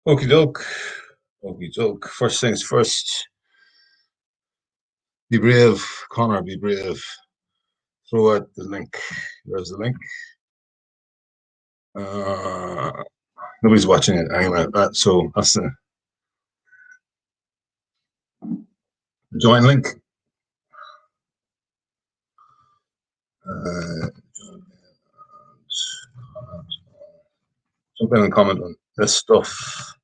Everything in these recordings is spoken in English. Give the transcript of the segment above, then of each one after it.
Okie doke. Okie doke. First things first. Be brave, Connor. Be brave. Throw out the link. There's the link. Uh, Nobody's watching it anyway. So that's the join link. Uh, Jump in and comment on this stuff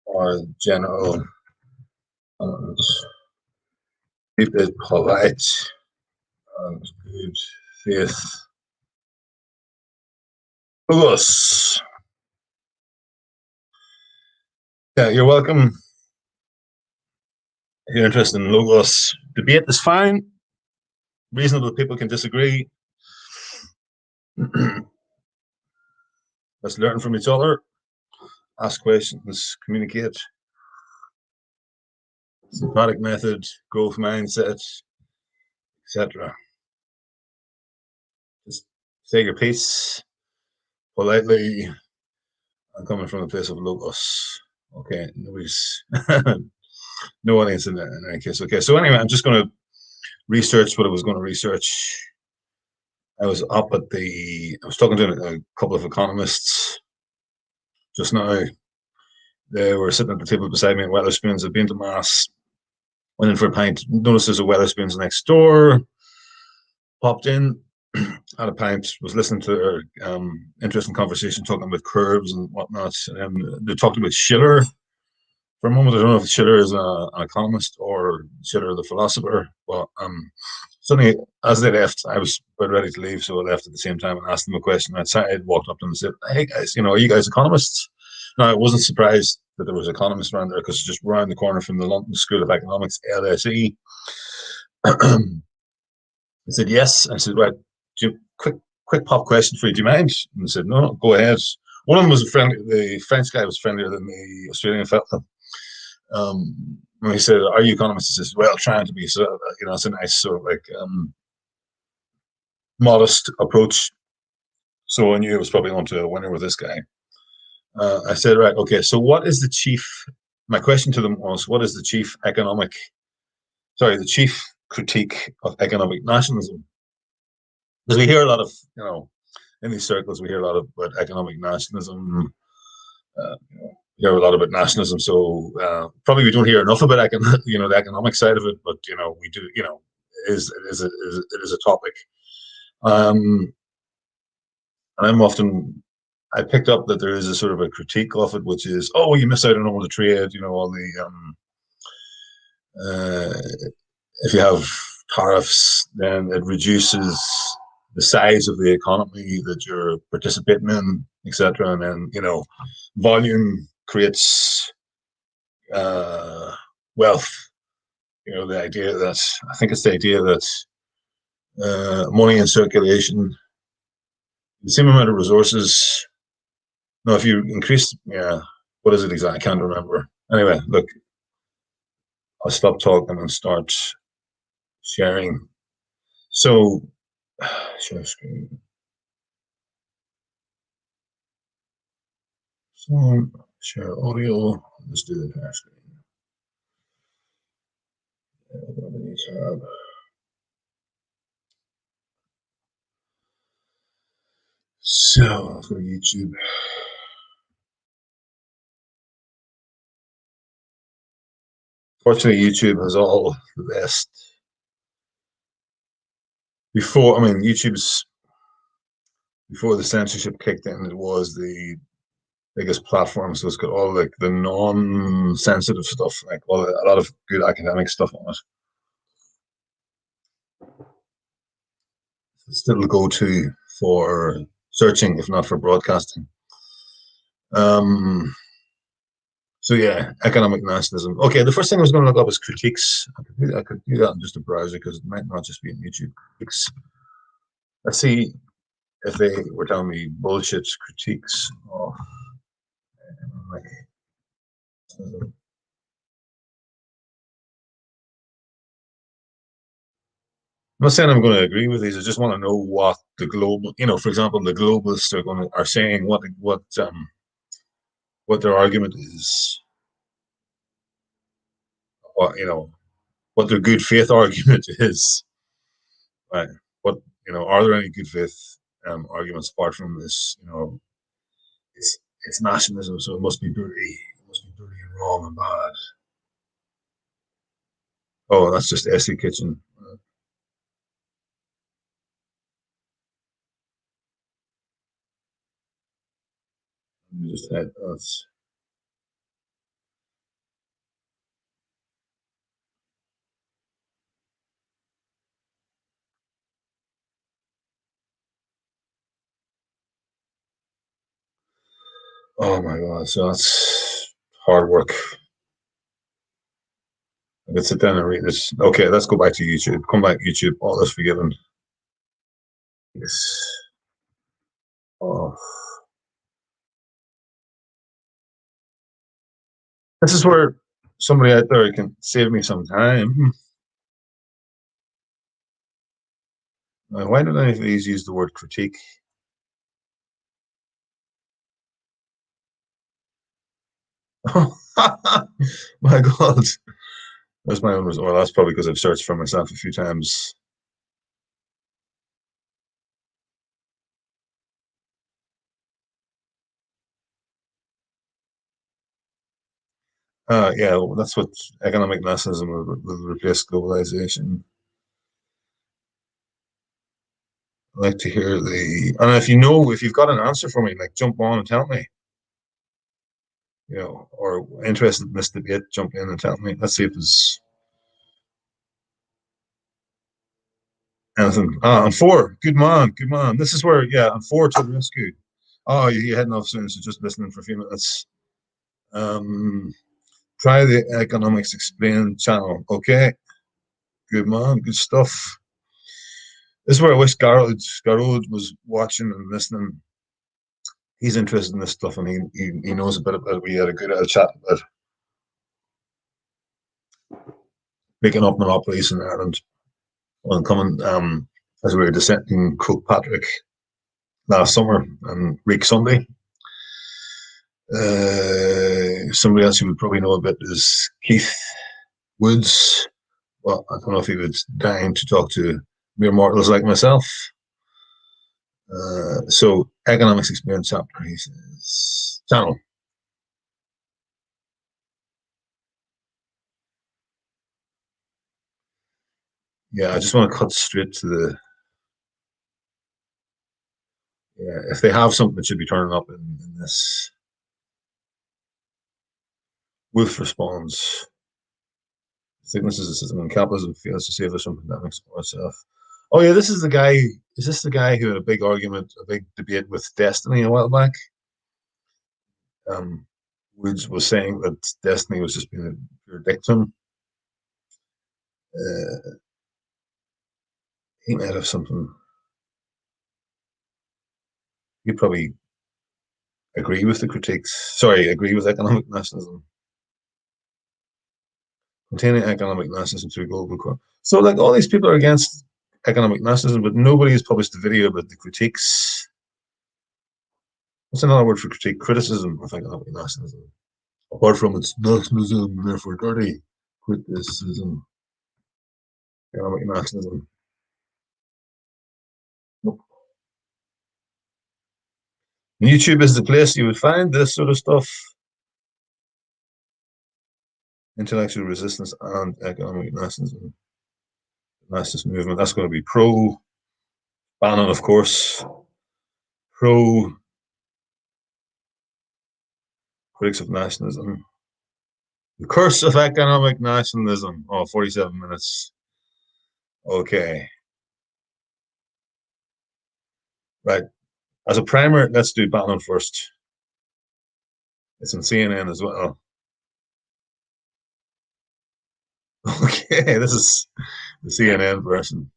or general comments. Keep it polite and good faith. Logos. Yeah, you're welcome. If you're interested in Logos, debate is fine. Reasonable people can disagree. Let's learn from each other, ask questions, communicate. Socratic method, growth mindset, etc. Just say your piece politely. I'm coming from a place of logos. Okay, nobody's no audience in any case. Okay, so anyway, I'm just going to research what I was going to research. I was talking to a couple of economists just now. They were sitting at the table beside me at Wetherspoons. I'd been to Mass, went in for a pint, noticed there's a Wetherspoons next door, popped in, had a pint, was listening to their interesting conversation, talking about curves and whatnot. And they talked about Schiller for a moment. I don't know if Schiller is an economist or Schiller the philosopher, but suddenly, as they left, I was about ready to leave, so I left at the same time and asked them a question. I walked up to them and said, "Hey guys, are you guys economists?" Now, I wasn't surprised that there was economists around there because it's just around the corner from the London School of Economics, LSE. I said, "Yes." I said, "Right, quick pop question for you. Do you mind?" And they said, "No, go ahead." One of them was the French guy was friendlier than the Australian fellow. When he said, "Are you economists?" He says, "Well, trying to be." So, it's a nice sort of like modest approach. So I knew I was probably on to a winner with this guy. I said, "Right, okay, so what is the chief?" My question to them was, "What is the chief critique of economic nationalism?" Because we hear a lot of, in these circles, we hear a lot about economic nationalism. We hear a lot about nationalism, so probably we don't hear enough about the economic side of it. But we do. It is a topic. And I picked up that there is a sort of a critique of it, which is, oh, you miss out on all the trade, all the if you have tariffs, then it reduces the size of the economy that you're participating in, etc. And then, volume creates wealth. The idea that I think it's the idea that money in circulation, the same amount of resources. No, if you increase, what is it exactly? I can't remember. Anyway, look, I'll stop talking and start sharing. So, share screen. So, share audio. Let's do the entire screen. So, let's go to YouTube. Fortunately, YouTube has all the best. Before the censorship kicked in, it was the biggest platform, so it's got all like the non-sensitive stuff, like a lot of good academic stuff on it. It's still the go-to for searching, if not for broadcasting. So yeah, economic nationalism. Okay, the first thing I was going to look up is critiques. I could do that in just a browser because it might not just be in YouTube. Critiques. Let's see if they were telling me bullshit critiques of economic nationalism. I'm not saying I'm going to agree with these. I just want to know what the global, for example, the globalists are saying. what their argument is, what what their good faith argument is. Right? What are there any good faith arguments apart from this? It's nationalism, so it must be dirty. It must be dirty and wrong and bad. Oh, that's just Essie Kitchen. Just had that's. Oh my god! So that's hard work. I could sit down and read this. Okay, let's go back to YouTube. Come back to YouTube. All is forgiven. Yes. Oh. This is where somebody out there can save me some time. Why don't any of these use the word critique? Oh, my God. That's my own result. Well, that's probably because I've searched for myself a few times. Yeah, well, that's what economic nationalism will replace globalization. I'd like to hear and if you've got an answer for me, like jump on and tell me, or interested in this debate, jump in and tell me. Let's see if there's anything. I'm four. Good man, good man. This is where, yeah, I'm four to the rescue. Oh, you're heading off soon, so just listening for a few minutes. Um, Try the Economics Explained channel. Okay, good man, good stuff. This is where I wish Gearóid was watching and listening. He's interested in this stuff, and he knows a bit about it. We had a good chat about making up monopolies in Ireland. On coming as we were dissenting Kilpatrick last summer and Reek Sunday. Somebody else you would probably know a bit is Keith Woods. Well, I don't know if he was dying to talk to mere mortals like myself. So economics experience chapter, he says, channel. Yeah, I just want to cut straight to the. Yeah, if they have something that should be turning up in this. Wolf responds. Sickness is a system and capitalism fails to save us from pandemics or itself. Oh yeah, this is the guy. Is this the guy who had a big argument, a big debate with Destiny a while back? Um, Woods was saying that Destiny was just being a pure dictum. He might have something. He'd probably agree with the critiques. Sorry, agree with economic nationalism. Containing economic nationalism through global core. So, like, all these people are against economic nationalism, but nobody has published a video about the critiques. What's another word for critique? Criticism of economic nationalism. Apart from its nationalism, therefore dirty. Criticism. Economic nationalism. Nope. YouTube is the place you would find this sort of stuff. Intellectual resistance and economic nationalism. Nationalist movement. That's going to be pro Bannon, of course. Pro critics of nationalism. The curse of economic nationalism. Oh, 47 minutes. Okay. Right. As a primer, let's do Bannon first. It's on CNN as well. Okay, this is the CNN version.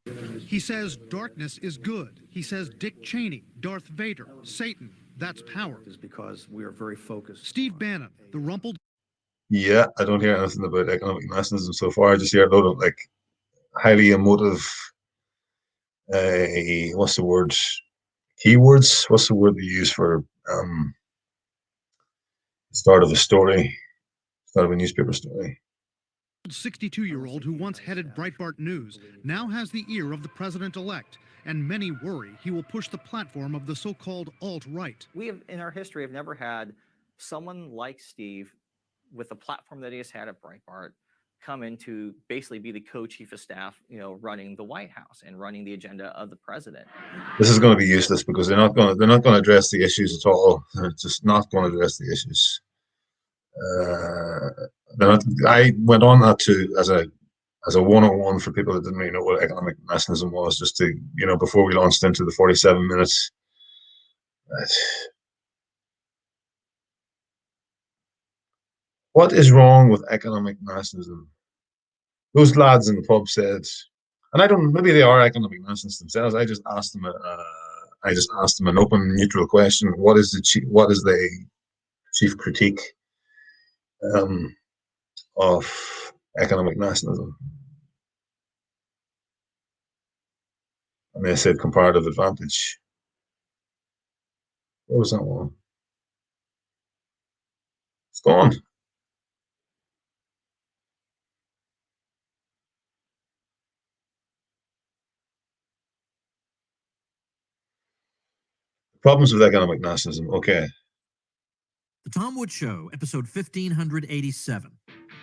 He says darkness is good. He says Dick Cheney, Darth Vader, Satan, that's power. Is because we are very focused. Steve Bannon, the rumpled. Yeah, I don't hear anything about economic nationalism so far. I just hear a lot of like highly emotive. What's the word? Keywords. What's the word they use for start of a story, start of a newspaper story. 62-year-old who once headed Breitbart News now has the ear of the president-elect, and many worry he will push the platform of the so-called alt-right. We have, in our history, have never had someone like Steve, with the platform that he has had at Breitbart, come in to basically be the co-chief of staff, running the White House and running the agenda of the president. This is going to be useless because they're not going to address the issues at all. They're just not going to address the issues. I went on that as a 101 for people that didn't really know what economic nationalism was, just to, before we launched into the 47 minutes. What is wrong with economic nationalism? Those lads in the pub said, and maybe they are economic nationalists themselves. I just asked them an open, neutral question. What is the chief critique of economic nationalism? And they said comparative advantage. What was that one? It's gone. Problems with economic nationalism. Okay. The Tom Woods Show, episode 1587.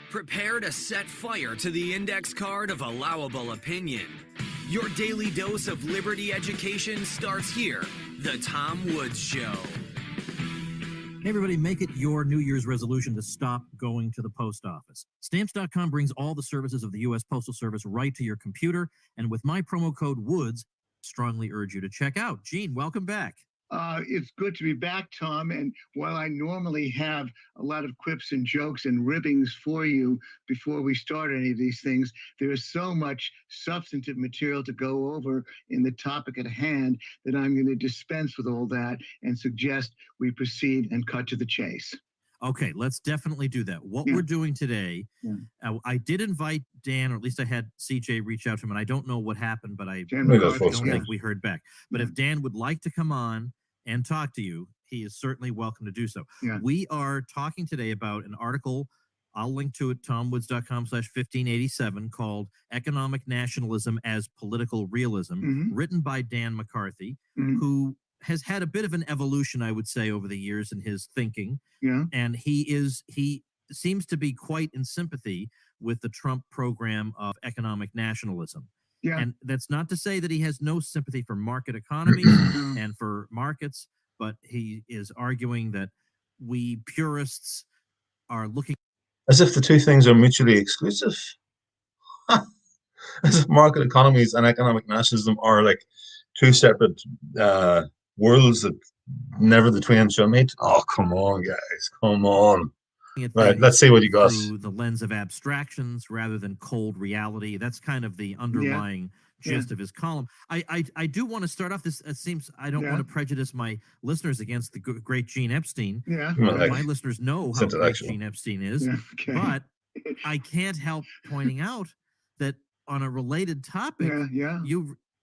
Prepare to set fire to the index card of allowable opinion. Your daily dose of liberty education starts here. The Tom Woods Show. Hey everybody, make it your New Year's resolution to stop going to the post office. Stamps.com brings all the services of the U.S. Postal Service right to your computer, and with my promo code WOODS, strongly urge you to check out. Gene, welcome back. It's good to be back, Tom. And while I normally have a lot of quips and jokes and ribbings for you before we start any of these things, there is so much substantive material to go over in the topic at hand that I'm going to dispense with all that and suggest we proceed and cut to the chase. Okay, let's definitely do that. What we're doing today, I did invite Dan, or at least I had CJ reach out to him, and I don't know what happened, but I don't think we heard back. But if Dan would like to come on and talk to you, he is certainly welcome to do so. We are talking today about an article, I'll link to it, tomwoods.com/1587, called Economic Nationalism as Political Realism, written by Dan McCarthy, who has had a bit of an evolution, I would say, over the years in his thinking. And he seems to be quite in sympathy with the Trump program of economic nationalism. And that's not to say that he has no sympathy for market economies and for markets, but he is arguing that we purists are looking as if the two things are mutually exclusive. As if market economies and economic nationalism are like two separate worlds that never the twain shall meet. Oh, come on, guys, come on. Right, let's see what you got. Through the lens of abstractions rather than cold reality. That's kind of the underlying gist of his column. I do want to start off this. It seems I don't want to prejudice my listeners against the great Gene Epstein. My listeners know how great Gene Epstein is, but I can't help pointing out that on a related topic,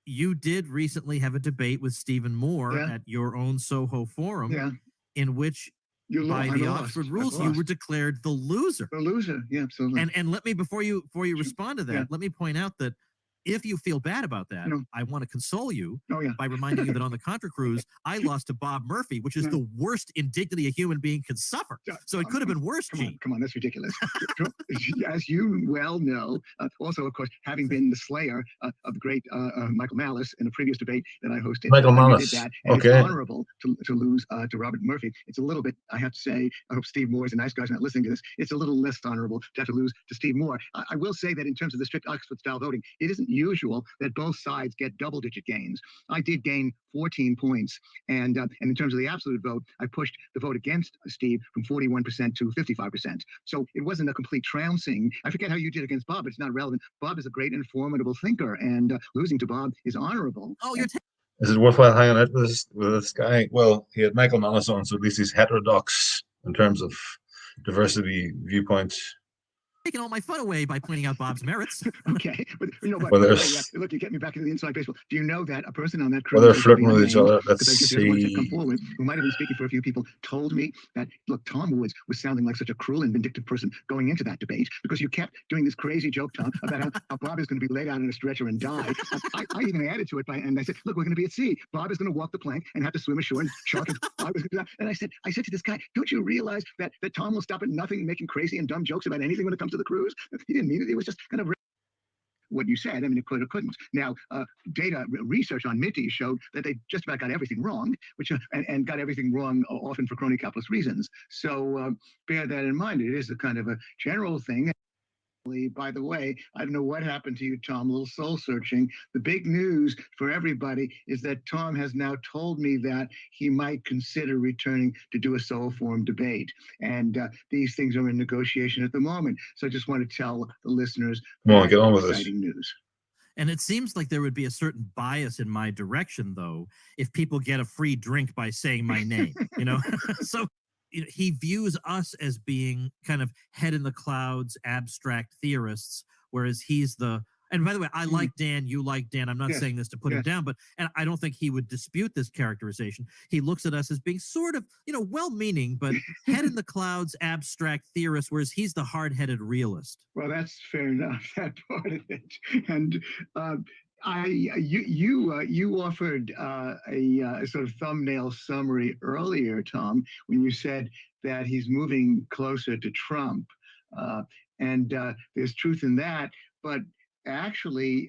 you did recently have a debate with Stephen Moore at your own Soho forum, in which by the Oxford rules, you were declared the loser. The loser, absolutely. And let me, before you respond to that, let me point out that if you feel bad about that, I want to console you by reminding you that on the Contra Cruise, I lost to Bob Murphy, which is the worst indignity a human being can suffer. So it could have been worse, Gene. Come on, that's ridiculous. As you well know, also, of course, having been the slayer of the great Michael Malice in a previous debate that I hosted, Michael Malice. Did that, and it's honorable to lose to Robert Murphy. It's a little bit, I have to say, I hope Steve Moore is a nice guy's not listening to this. It's a little less honorable to have to lose to Steve Moore. I will say that in terms of the strict Oxford-style voting, it isn't usual that both sides get double-digit gains. I did gain 14 points, and in terms of the absolute vote, I pushed the vote against Steve from 41% to 55%. So it wasn't a complete trouncing. I forget how you did against Bob, but it's not relevant. Bob is a great and formidable thinker, and losing to Bob is honorable. Oh, you're is it worthwhile hanging out with this guy? Well, he had Michael Malice on, so at least he's heterodox in terms of diversity viewpoints. taking all my fun away by pointing out Bob's merits. Okay, but Well, look, you get me back into the inside baseball. Do you know that a person on that crew, well, they're flirting with each other. Let's because I guess the other ones that come see. forward, who might have been speaking for a few people, told me that, look, Tom Woods was sounding like such a cruel and vindictive person going into that debate because you kept doing this crazy joke, Tom, about how Bob is going to be laid out in a stretcher and die. I even added to it and I said, look, we're going to be at sea. Bob is going to walk the plank and have to swim ashore, and shark is. And I said to this guy, don't you realize that Tom will stop at nothing making crazy and dumb jokes about anything when it comes to the cruise? He didn't mean it. It was just kind of what you said. I mean, it could or couldn't. Now, data research on Minty showed that they just about got everything wrong, which and got everything wrong often for crony capitalist reasons. So bear that in mind. It is a kind of a general thing. By the way, I don't know what happened to you, Tom, a little soul searching. The big news for everybody is that Tom has now told me that he might consider returning to do a soul form debate. And these things are in negotiation at the moment. So I just want to tell the listeners, Come on, get on with exciting this. news. And it seems like there would be a certain bias in my direction, though, if people get a free drink by saying my name, So he views us as being kind of head in the clouds, abstract theorists, whereas he's the. And by the way, I like Dan, you like Dan. I'm not saying this to put him down, and I don't think he would dispute this characterization. He looks at us as being sort of, well-meaning, but head in the clouds, abstract theorist, whereas he's the hard-headed realist. Well, that's fair enough, that part of it. And you offered a sort of thumbnail summary earlier, Tom, when you said that he's moving closer to Trump, and there's truth in that. But actually,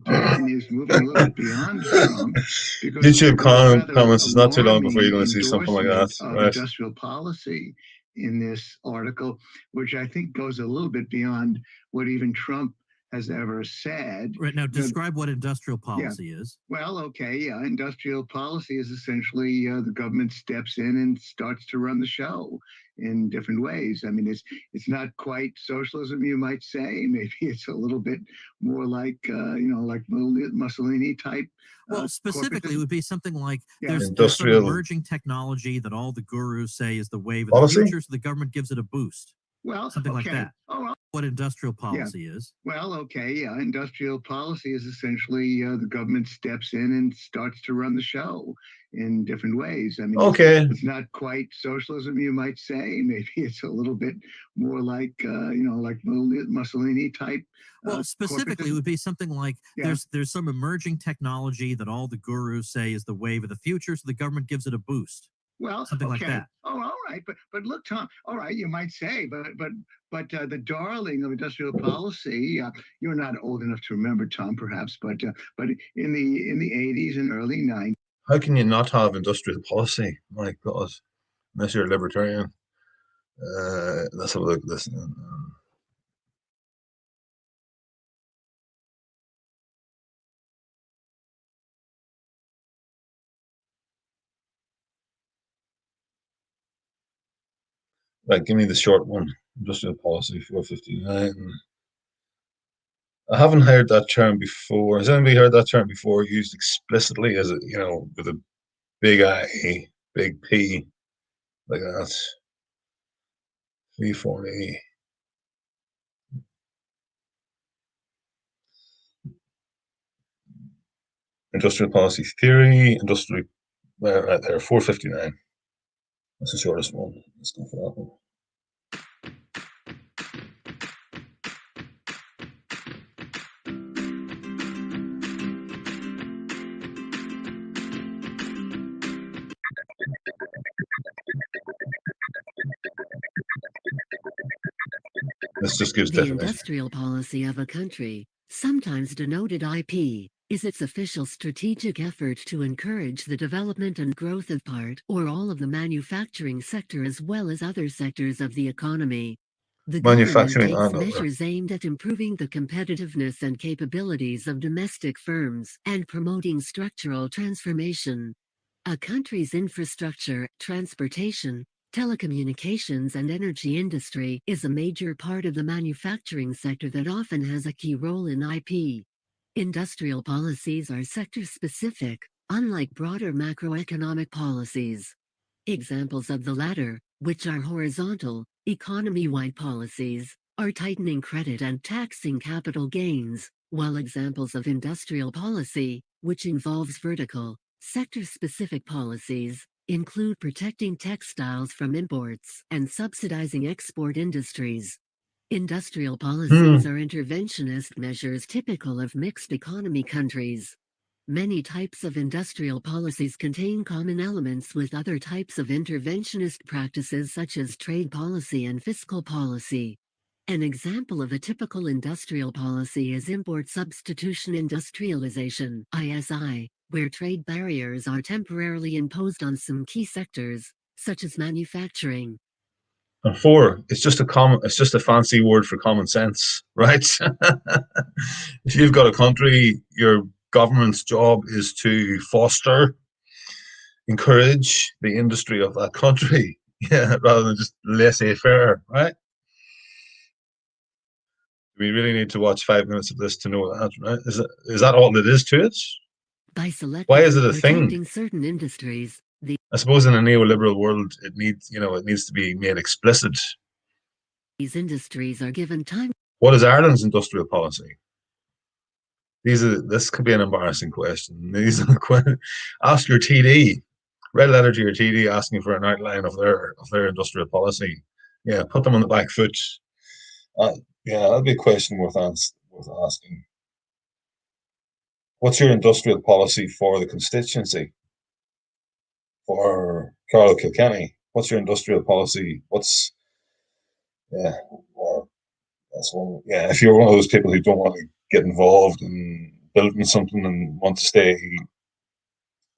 Dan is moving a little bit beyond Trump. YouTube comments is not too long before you're going to see something like that. Right. Industrial policy in this article, which I think goes a little bit beyond what even Trump has ever said. Right, now, describe what industrial policy is. Well, okay, industrial policy is essentially the government steps in and starts to run the show in different ways. I mean, it's not quite socialism, you might say. Maybe it's a little bit more like like Mussolini type. Well, specifically, it would be something like there's some industrial emerging technology that all the gurus say is the wave of policy? the future, so the government gives it a boost. Well, something like that. Oh, well, what industrial policy is. Well, okay, industrial policy is essentially the government steps in and starts to run the show in different ways. I mean, it's not quite socialism, you might say. Maybe it's a little bit more like like Mussolini type. Well, specifically, it would be something like there's some emerging technology that all the gurus say is the wave of the future, so the government gives it a boost. Well, something like that. Oh, all right, but look, Tom. All right, you might say, but the darling of industrial policy. You're not old enough to remember, Tom, perhaps, but in the 80s and early 90s. How can you not have industrial policy? My God, unless you're a libertarian. Let's have a look at this. Right, give me the short one. Industrial policy 459. I haven't heard that term before. Has anybody heard that term before used explicitly as with a big I, big P, like that? 340. Industrial policy theory, right there, 459. That's the shortest one. Let's go for that one. This just gives definition. The industrial policy of a country, sometimes denoted IP, is its official strategic effort to encourage the development and growth of part or all of the manufacturing sector as well as other sectors of the economy. The government takes measures aimed at improving the competitiveness and capabilities of domestic firms and promoting structural transformation. A country's infrastructure, transportation, telecommunications and energy industry is a major part of the manufacturing sector that often has a key role in IP. Industrial policies are sector-specific, unlike broader macroeconomic policies. Examples of the latter, which are horizontal, economy-wide policies, are tightening credit and taxing capital gains, while examples of industrial policy, which involves vertical, sector-specific policies, include protecting textiles from imports and subsidizing export industries. Industrial policies are interventionist measures typical of mixed economy countries. Many types of industrial policies contain common elements with other types of interventionist practices such as trade policy and fiscal policy. An example of a typical industrial policy is import substitution industrialization, ISI, where trade barriers are temporarily imposed on some key sectors, such as manufacturing. And four, it's just a fancy word for common sense, right? If you've got a country, your government's job is to foster, encourage the industry of that country, yeah, rather than just laissez-faire, right? We really need to watch 5 minutes of this to know that, right? Is that all it is to it? By selectively Why is it a thing? protecting certain industries, I suppose in a neoliberal world, it needs to be made explicit. these industries are given time. What is Ireland's industrial policy? This could be an embarrassing question. Ask your TD. Write a letter to your TD asking for an outline of their industrial policy. Yeah, put them on the back foot. Yeah, that'd be a question worth asking. What's your industrial policy for the constituency? For Carlow Kilkenny, what's your industrial policy? If you're one of those people who don't want to get involved in building something and want to stay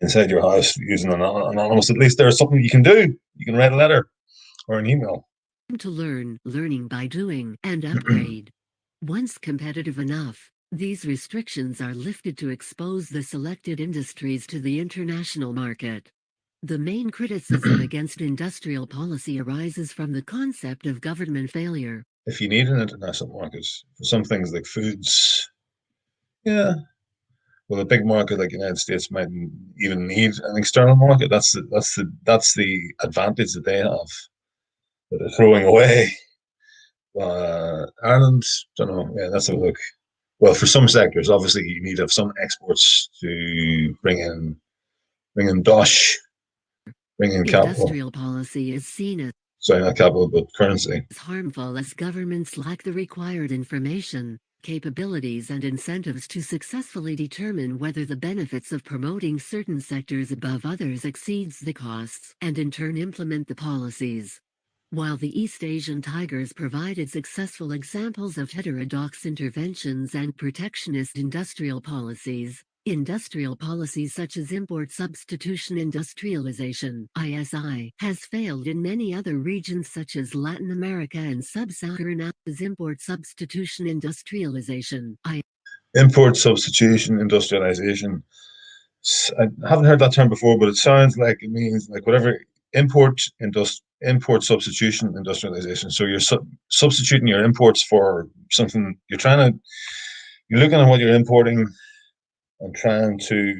inside your house using anonymous, at least there's something you can do. You can write a letter or an email. To learning by doing, and upgrade. Once competitive enough, these restrictions are lifted to expose the selected industries to the international market. The main criticism against industrial policy arises from the concept of government failure. If you need an international market for some things like foods, yeah, well, a big market like the United States might even need an external market. That's the advantage that they have that they're throwing away. Ireland, don't know. Yeah, let's have a look. Well, for some sectors, obviously, you need to have some exports to bring in dosh. Industrial policy is seen as not capital, but currency. Harmful as governments lack the required information, capabilities and incentives to successfully determine whether the benefits of promoting certain sectors above others exceeds the costs and in turn implement the policies. While the East Asian tigers provided successful examples of heterodox interventions and protectionist industrial policies such as import substitution industrialization (ISI) has failed in many other regions such as Latin America and Sub-Saharan Africa's import substitution industrialization. Import substitution industrialization. I haven't heard that term before, but it sounds like it means like whatever import substitution industrialization. So you're substituting your imports for something you're looking at what you're importing and trying to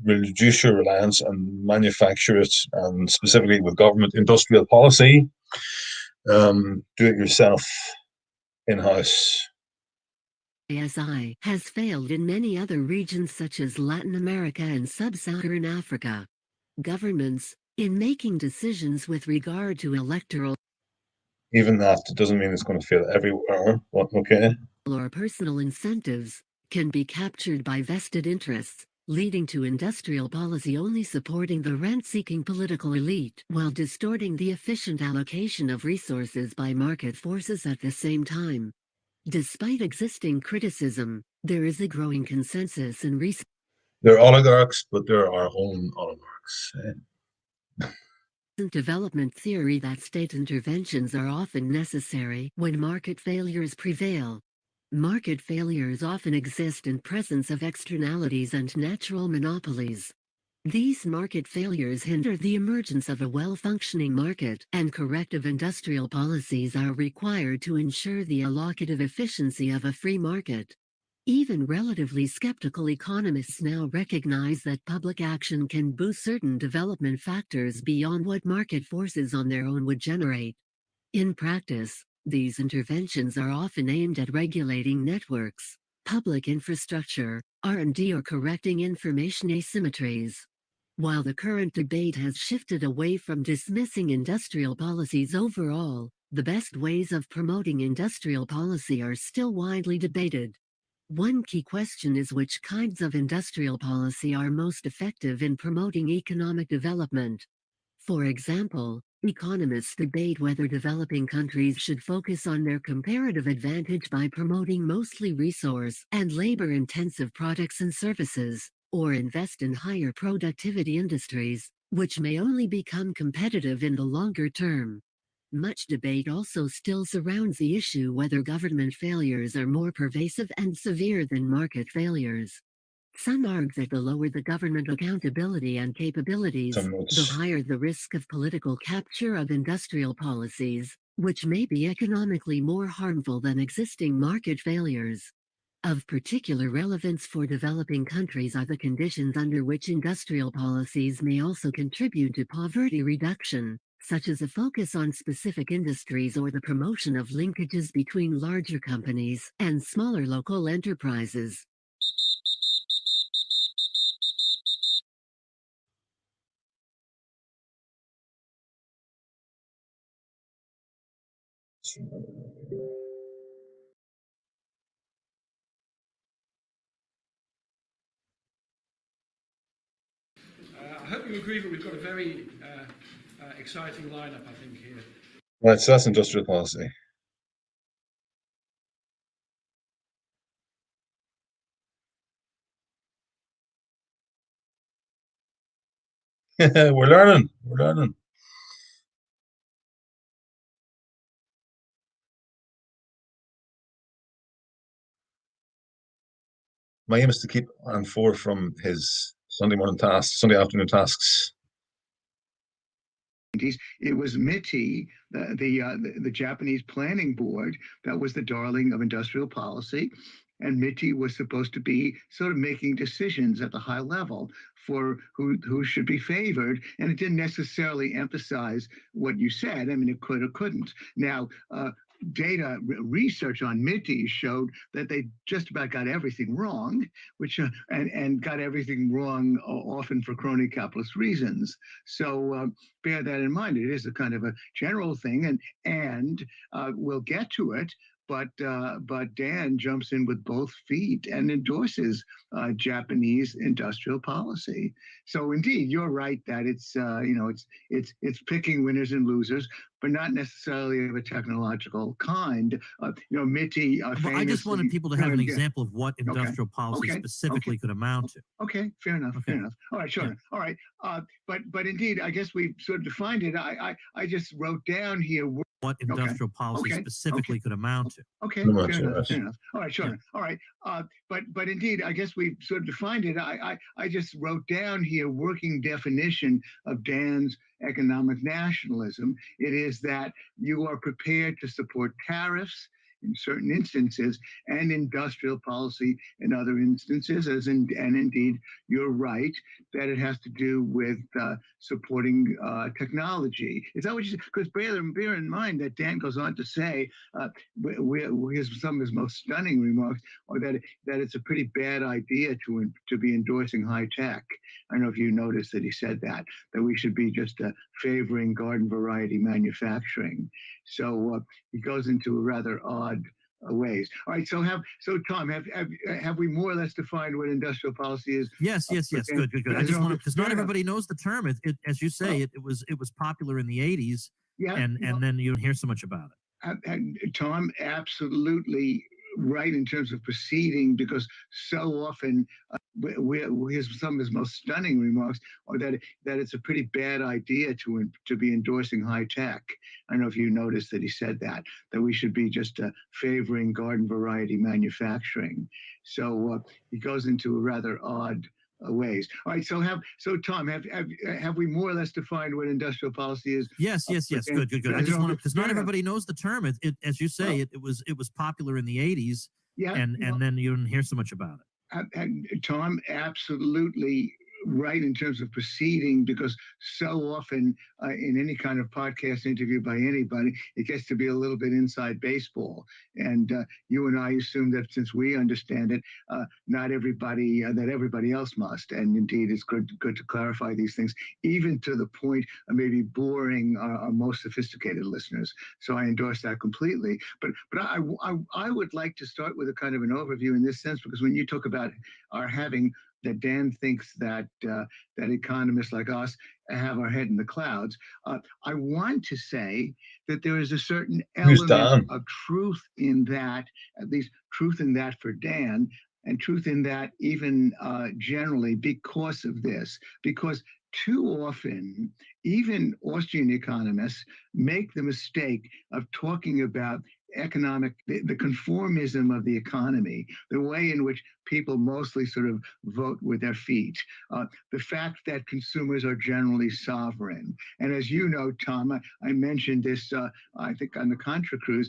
reduce your reliance and manufacture it, and specifically with government industrial policy, do it yourself in-house. ISI has failed in many other regions such as Latin America and Sub-Saharan Africa. Governments, in making decisions with regard to electoral even that doesn't mean it's going to fail everywhere, but okay, or personal incentives, can be captured by vested interests, leading to industrial policy only supporting the rent-seeking political elite while distorting the efficient allocation of resources by market forces at the same time. Despite existing criticism, there is a growing consensus in recent They're oligarchs, but they're our own oligarchs. Development theory that state interventions are often necessary when market failures prevail. Market failures often exist in presence of externalities and natural monopolies. These market failures hinder the emergence of a well-functioning market, and corrective industrial policies are required to ensure the allocative efficiency of a free market. Even relatively skeptical economists now recognize that public action can boost certain development factors beyond what market forces on their own would generate. In practice, These interventions are often aimed at regulating networks, public infrastructure, R&D, or correcting information asymmetries. While the current debate has shifted away from dismissing industrial policies overall, the best ways of promoting industrial policy are still widely debated. One key question is which kinds of industrial policy are most effective in promoting economic development. For example, economists debate whether developing countries should focus on their comparative advantage by promoting mostly resource and labor-intensive products and services, or invest in higher productivity industries, which may only become competitive in the longer term. Much debate also still surrounds the issue whether government failures are more pervasive and severe than market failures. Some argue that the lower the government accountability and capabilities, the higher the risk of political capture of industrial policies, which may be economically more harmful than existing market failures. Of particular relevance for developing countries are the conditions under which industrial policies may also contribute to poverty reduction, such as a focus on specific industries or the promotion of linkages between larger companies and smaller local enterprises. I hope you agree that we've got a very exciting lineup, I think, here. Right, so that's industrial policy. We're learning. My aim is to keep on forward from his Sunday afternoon tasks. It was MITI, the Japanese planning board, that was the darling of industrial policy. And MITI was supposed to be sort of making decisions at the high level for who should be favored. And it didn't necessarily emphasize what you said. I mean, it could or couldn't. Now, data research on MITI showed that they just about got everything wrong, which and got everything wrong often for crony capitalist reasons. So bear that in mind. It is a kind of a general thing, and we'll get to it. But Dan jumps in with both feet and endorses Japanese industrial policy. So indeed, you're right that it's picking winners and losers, but not necessarily of a technological kind. MITI. I just wanted people to have an example of what industrial policy specifically could amount to. Okay, fair enough. All right, sure. Yeah. All right, but indeed, I guess we've sort of defined it. I just wrote down here what industrial policy specifically could amount to. Okay, fair enough. All right, sure. Yeah. All right, but indeed, I guess we've sort of defined it. I just wrote down here working definition of Dan's economic nationalism. It is that you are prepared to support tariffs in certain instances and industrial policy in other instances, and indeed, you're right that it has to do with supporting technology. Is that what you said? Because bear in mind that Dan goes on to say, some of his most stunning remarks are that it's a pretty bad idea to be endorsing high tech. I don't know if you noticed that he said that we should be just favoring garden variety manufacturing. So he goes into a rather odd ways. All right. So Tom, have we more or less defined what industrial policy is? Yes. Good. I just want to, because not everybody knows the term. It as you say, it was popular in the 80s. Yeah. And then you don't hear so much about it. And Tom, absolutely right in terms of proceeding, because so often some of his most stunning remarks are that it's a pretty bad idea to be endorsing high tech. I don't know if you noticed that he said that we should be just favoring garden variety manufacturing. So he goes into a rather odd ways. All right. So Tom, have we more or less defined what industrial policy is? Yes. Good. I just want to, because not everybody knows the term. It as you say, it was popular in the 80s. Yeah. And then you didn't hear so much about it. And Tom, absolutely right in terms of proceeding, because so often in any kind of podcast interview by anybody, it gets to be a little bit inside baseball. And you and I assume that since we understand it, not everybody, that everybody else must. And indeed, it's good to clarify these things, even to the point of maybe boring our most sophisticated listeners. So I endorse that completely. But I would like to start with a kind of an overview in this sense, because when you talk about our having that Dan thinks that that economists like us have our head in the clouds. I want to say that there is a certain element of truth in that, at least truth in that for Dan, and truth in that even generally because of this, because too often, even Austrian economists make the mistake of talking about the conformism of the economy, the way in which people mostly sort of vote with their feet, the fact that consumers are generally sovereign. And as you know, Tom, I mentioned this, I think on the Contra Cruise,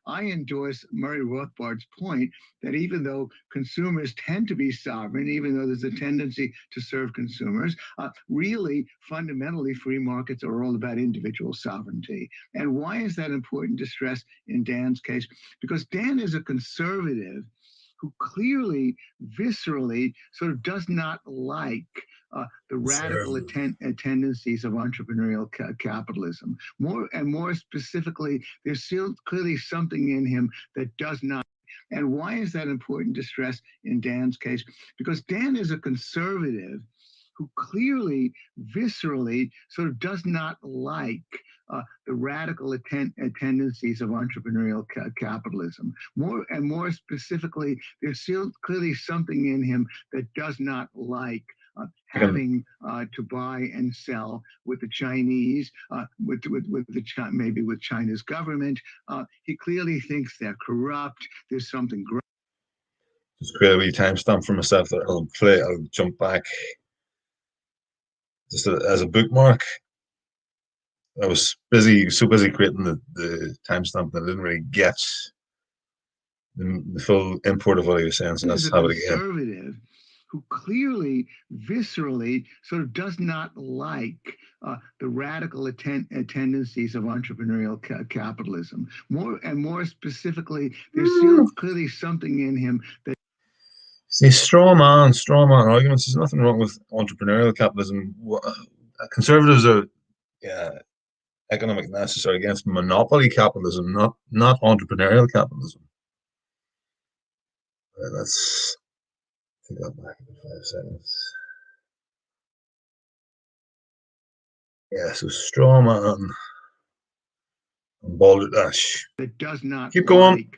I endorse Murray Rothbard's point that even though consumers tend to be sovereign, even though there's a tendency to serve consumers, really, fundamentally, free markets are all about individual sovereignty. And why is that important to stress in Dan's case? Because Dan is a conservative who clearly, viscerally, sort of does not like the radical tendencies of entrepreneurial capitalism. More specifically, there's still clearly something in him that does not. And why is that important to stress in Dan's case? Because Dan is a conservative who clearly, viscerally, sort of does not like the radical tendencies of entrepreneurial capitalism. More specifically, there's still clearly something in him that does not like having to buy and sell with the Chinese, maybe with China's government. He clearly thinks they're corrupt. There's something. Just create a wee timestamp for myself that I'll play. I'll jump back just as a bookmark. I was so busy creating the timestamp that I didn't really get the full import of what he was saying. So let's have it again. Conservative who clearly, viscerally, sort of does not like the radical tendencies of entrepreneurial capitalism. More specifically, there's still clearly something in him that. See, straw man arguments. There's nothing wrong with entrepreneurial capitalism. Conservatives are, economic necessary against monopoly capitalism, not entrepreneurial capitalism. Let's take that back in 5 seconds. Yeah, so straw man and balderdash. That does not keep going.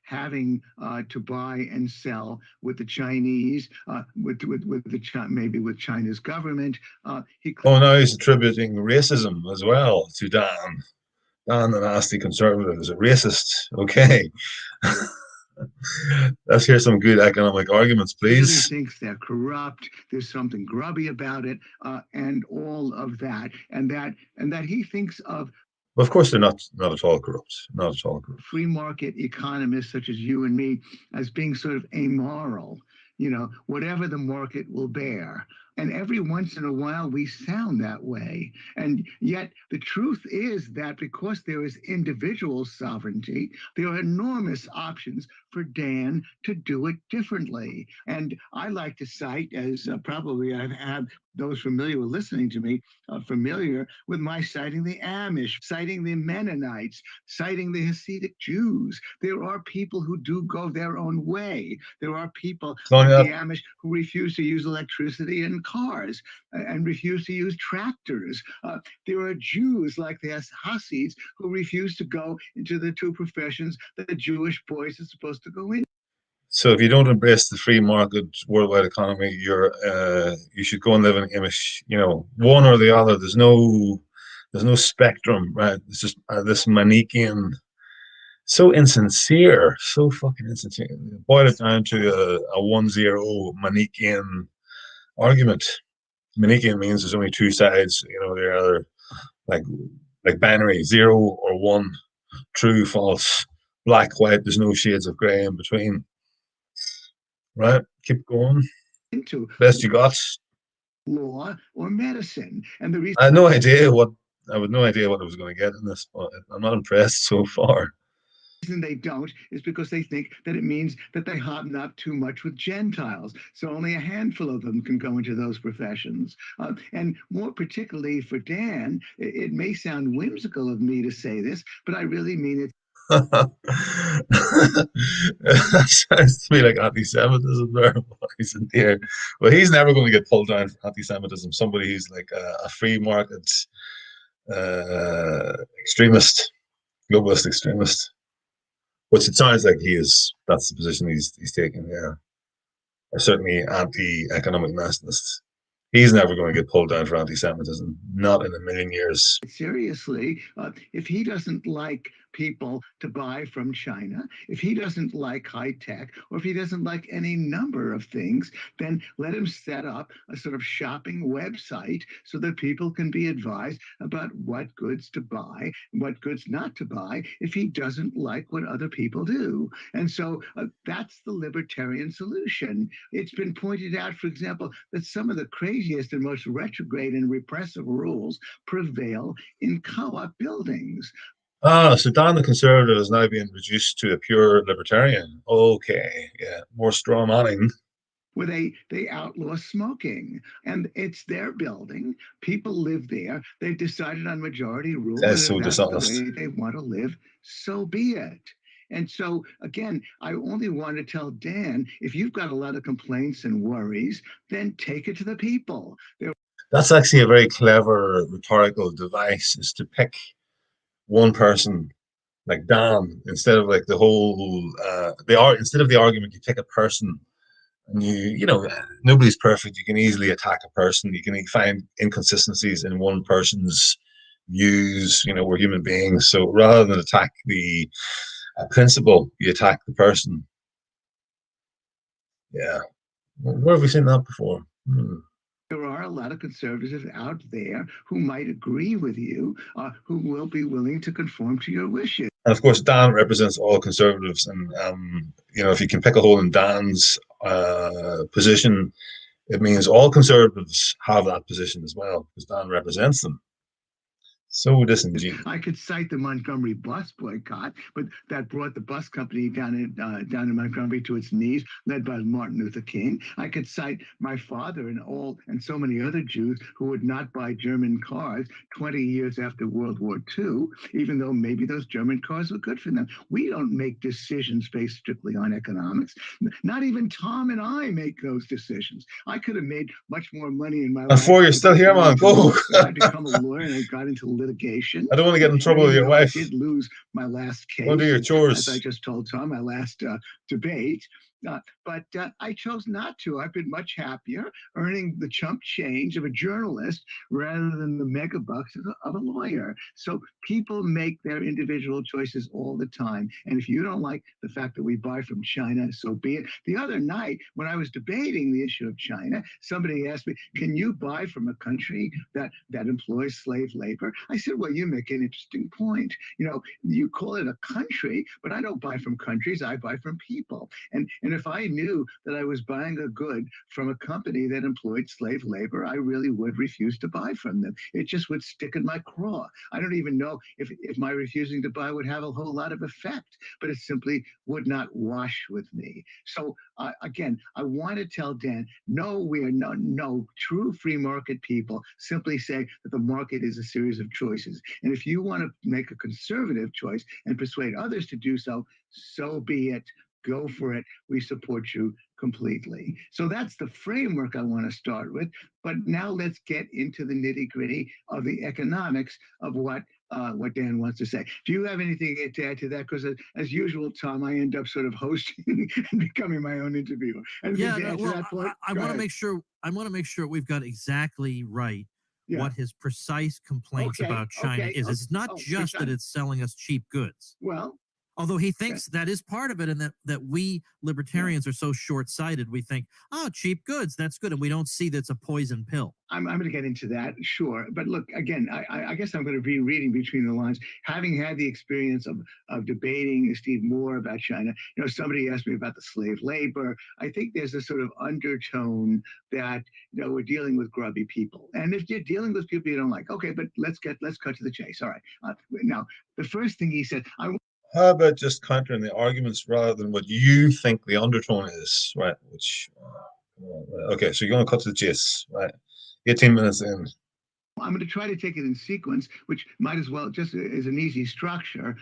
Having to buy and sell with the Chinese, maybe with China's government. Now he's attributing racism as well to Dan. Dan, the nasty conservative, is a racist. Okay. Let's hear some good economic arguments, please. He thinks they're corrupt. There's something grubby about it, and all of that, and that he thinks of. Well, of course, they're not at all corrupt. Not at all corrupt. Free market economists such as you and me as being sort of amoral, whatever the market will bear. And every once in a while, we sound that way. And yet the truth is that because there is individual sovereignty, there are enormous options for Dan to do it differently. And I like to cite, as probably I've had those familiar with listening to me, familiar with my citing the Amish, citing the Mennonites, citing the Hasidic Jews. There are people who do go their own way. There are people like the Amish who refuse to use electricity in cars and refuse to use tractors. There are Jews like the Hasids who refuse to go into the two professions that the Jewish boys are supposed to go in. So if you don't embrace the free market worldwide economy, you should go and live in Amish, one or the other. There's no spectrum, right? It's just this Manichean, so insincere, so fucking insincere. Boil it down to a 1-0 Manichean argument. Manichean means there's only two sides, they're either like binary, 0 or 1, true, false, black, white. There's no shades of gray in between. Right, keep going. Best you got. law or medicine. And the reason I had no idea what I had no idea what I was going to get in this, but I'm not impressed so far. they don't is because they think that it means that they hobnob too much with Gentiles. So only a handful of them can go into those professions. And more particularly for Dan, it may sound whimsical of me to say this, but I really mean it. That sounds to me like anti-Semitism there. He's in here. Well, he's never going to get pulled down for anti-Semitism. Somebody who's like a free market extremist, globalist extremist, which it sounds like he is. That's the position he's taking. Yeah, or certainly anti-economic nationalist. He's never going to get pulled down for anti-Semitism. Not in a million years. Seriously, if he doesn't like people to buy from China, if he doesn't like high tech, or if he doesn't like any number of things, then let him set up a sort of shopping website so that people can be advised about what goods to buy, what goods not to buy, if he doesn't like what other people do. And so that's the libertarian solution. It's been pointed out, for example, that some of the craziest and most retrograde and repressive rules prevail in co-op buildings. So Dan the Conservative is now being reduced to a pure libertarian. Okay, yeah, more straw manning. Where they outlaw smoking, and it's their building. People live there. They've decided on majority rule. That's so and if that's dishonest. the way they want to live, so be it. And so, again, I only want to tell Dan, if you've got a lot of complaints and worries, then take it to the people. That's actually a very clever rhetorical device, is to pick one person like Dan instead of like the whole instead of the argument, you pick a person, and you know nobody's perfect. You can easily attack a person. You can find inconsistencies in one person's views. You know, we're human beings, so rather than attack the principle, you attack the person. Yeah, where have we seen that before? There are a lot of conservatives out there who might agree with you, who will be willing to conform to your wishes. And of course, Dan represents all conservatives, and you know, if you can pick a hole in Dan's position, it means all conservatives have that position as well, because Dan represents them. So disingenuous. I could cite the Montgomery bus boycott, but that brought the bus company down in Montgomery to its knees, led by Martin Luther King. I could cite my father and so many other Jews who would not buy German cars 20 years after World War II, even though maybe those German cars were good for them. We don't make decisions based strictly on economics. Not even Tom and I make those decisions. I could have made much more money in my life. Before you're still here, man. Go. I become a lawyer and I got into litigation. I don't want to get in trouble with your wife. I did lose my last case. Go do your chores. As I just told Tom, my last debate. But I chose not to. I've been much happier earning the chump change of a journalist rather than the mega bucks of a lawyer. So people make their individual choices all the time. And if you don't like the fact that we buy from China, so be it. The other night, when I was debating the issue of China, somebody asked me, can you buy from a country that employs slave labor? I said, well, you make an interesting point. You know, you call it a country, but I don't buy from countries. I buy from people. And if I knew that I was buying a good from a company that employed slave labor, I really would refuse to buy from them. It just would stick in my craw. I don't even know if my refusing to buy would have a whole lot of effect, but it simply would not wash with me. So again, I want to tell Dan, no, we are no true free market people simply say that the market is a series of choices. And if you want to make a conservative choice and persuade others to do so, so be it. Go for it. We support you completely. So that's the framework I want to start with. But now let's get into the nitty-gritty of the economics of what Dan wants to say. Do you have anything to add to that? Because as usual, Tom, I end up sort of hosting and becoming my own interviewer. I want to make sure. I want to make sure we've got exactly right what his precise complaints about China is. It's not just that it's selling us cheap goods. Well. Although he thinks that is part of it, and that we libertarians are so short-sighted, we think, oh, cheap goods, that's good, and we don't see that's a poison pill. I'm going to get into that, sure. But look, again, I guess I'm going to be reading between the lines. Having had the experience of debating Steve Moore about China, somebody asked me about the slave labor. I think there's a sort of undertone that, we're dealing with grubby people. And if you're dealing with people you don't like, okay, but let's cut to the chase. All right. Now, the first thing he said, how about just countering the arguments rather than what you think the undertone is, right? Okay, so you're going to cut to the chase, right? 18 minutes in. I'm going to try to take it in sequence, which might as well just is an easy structure.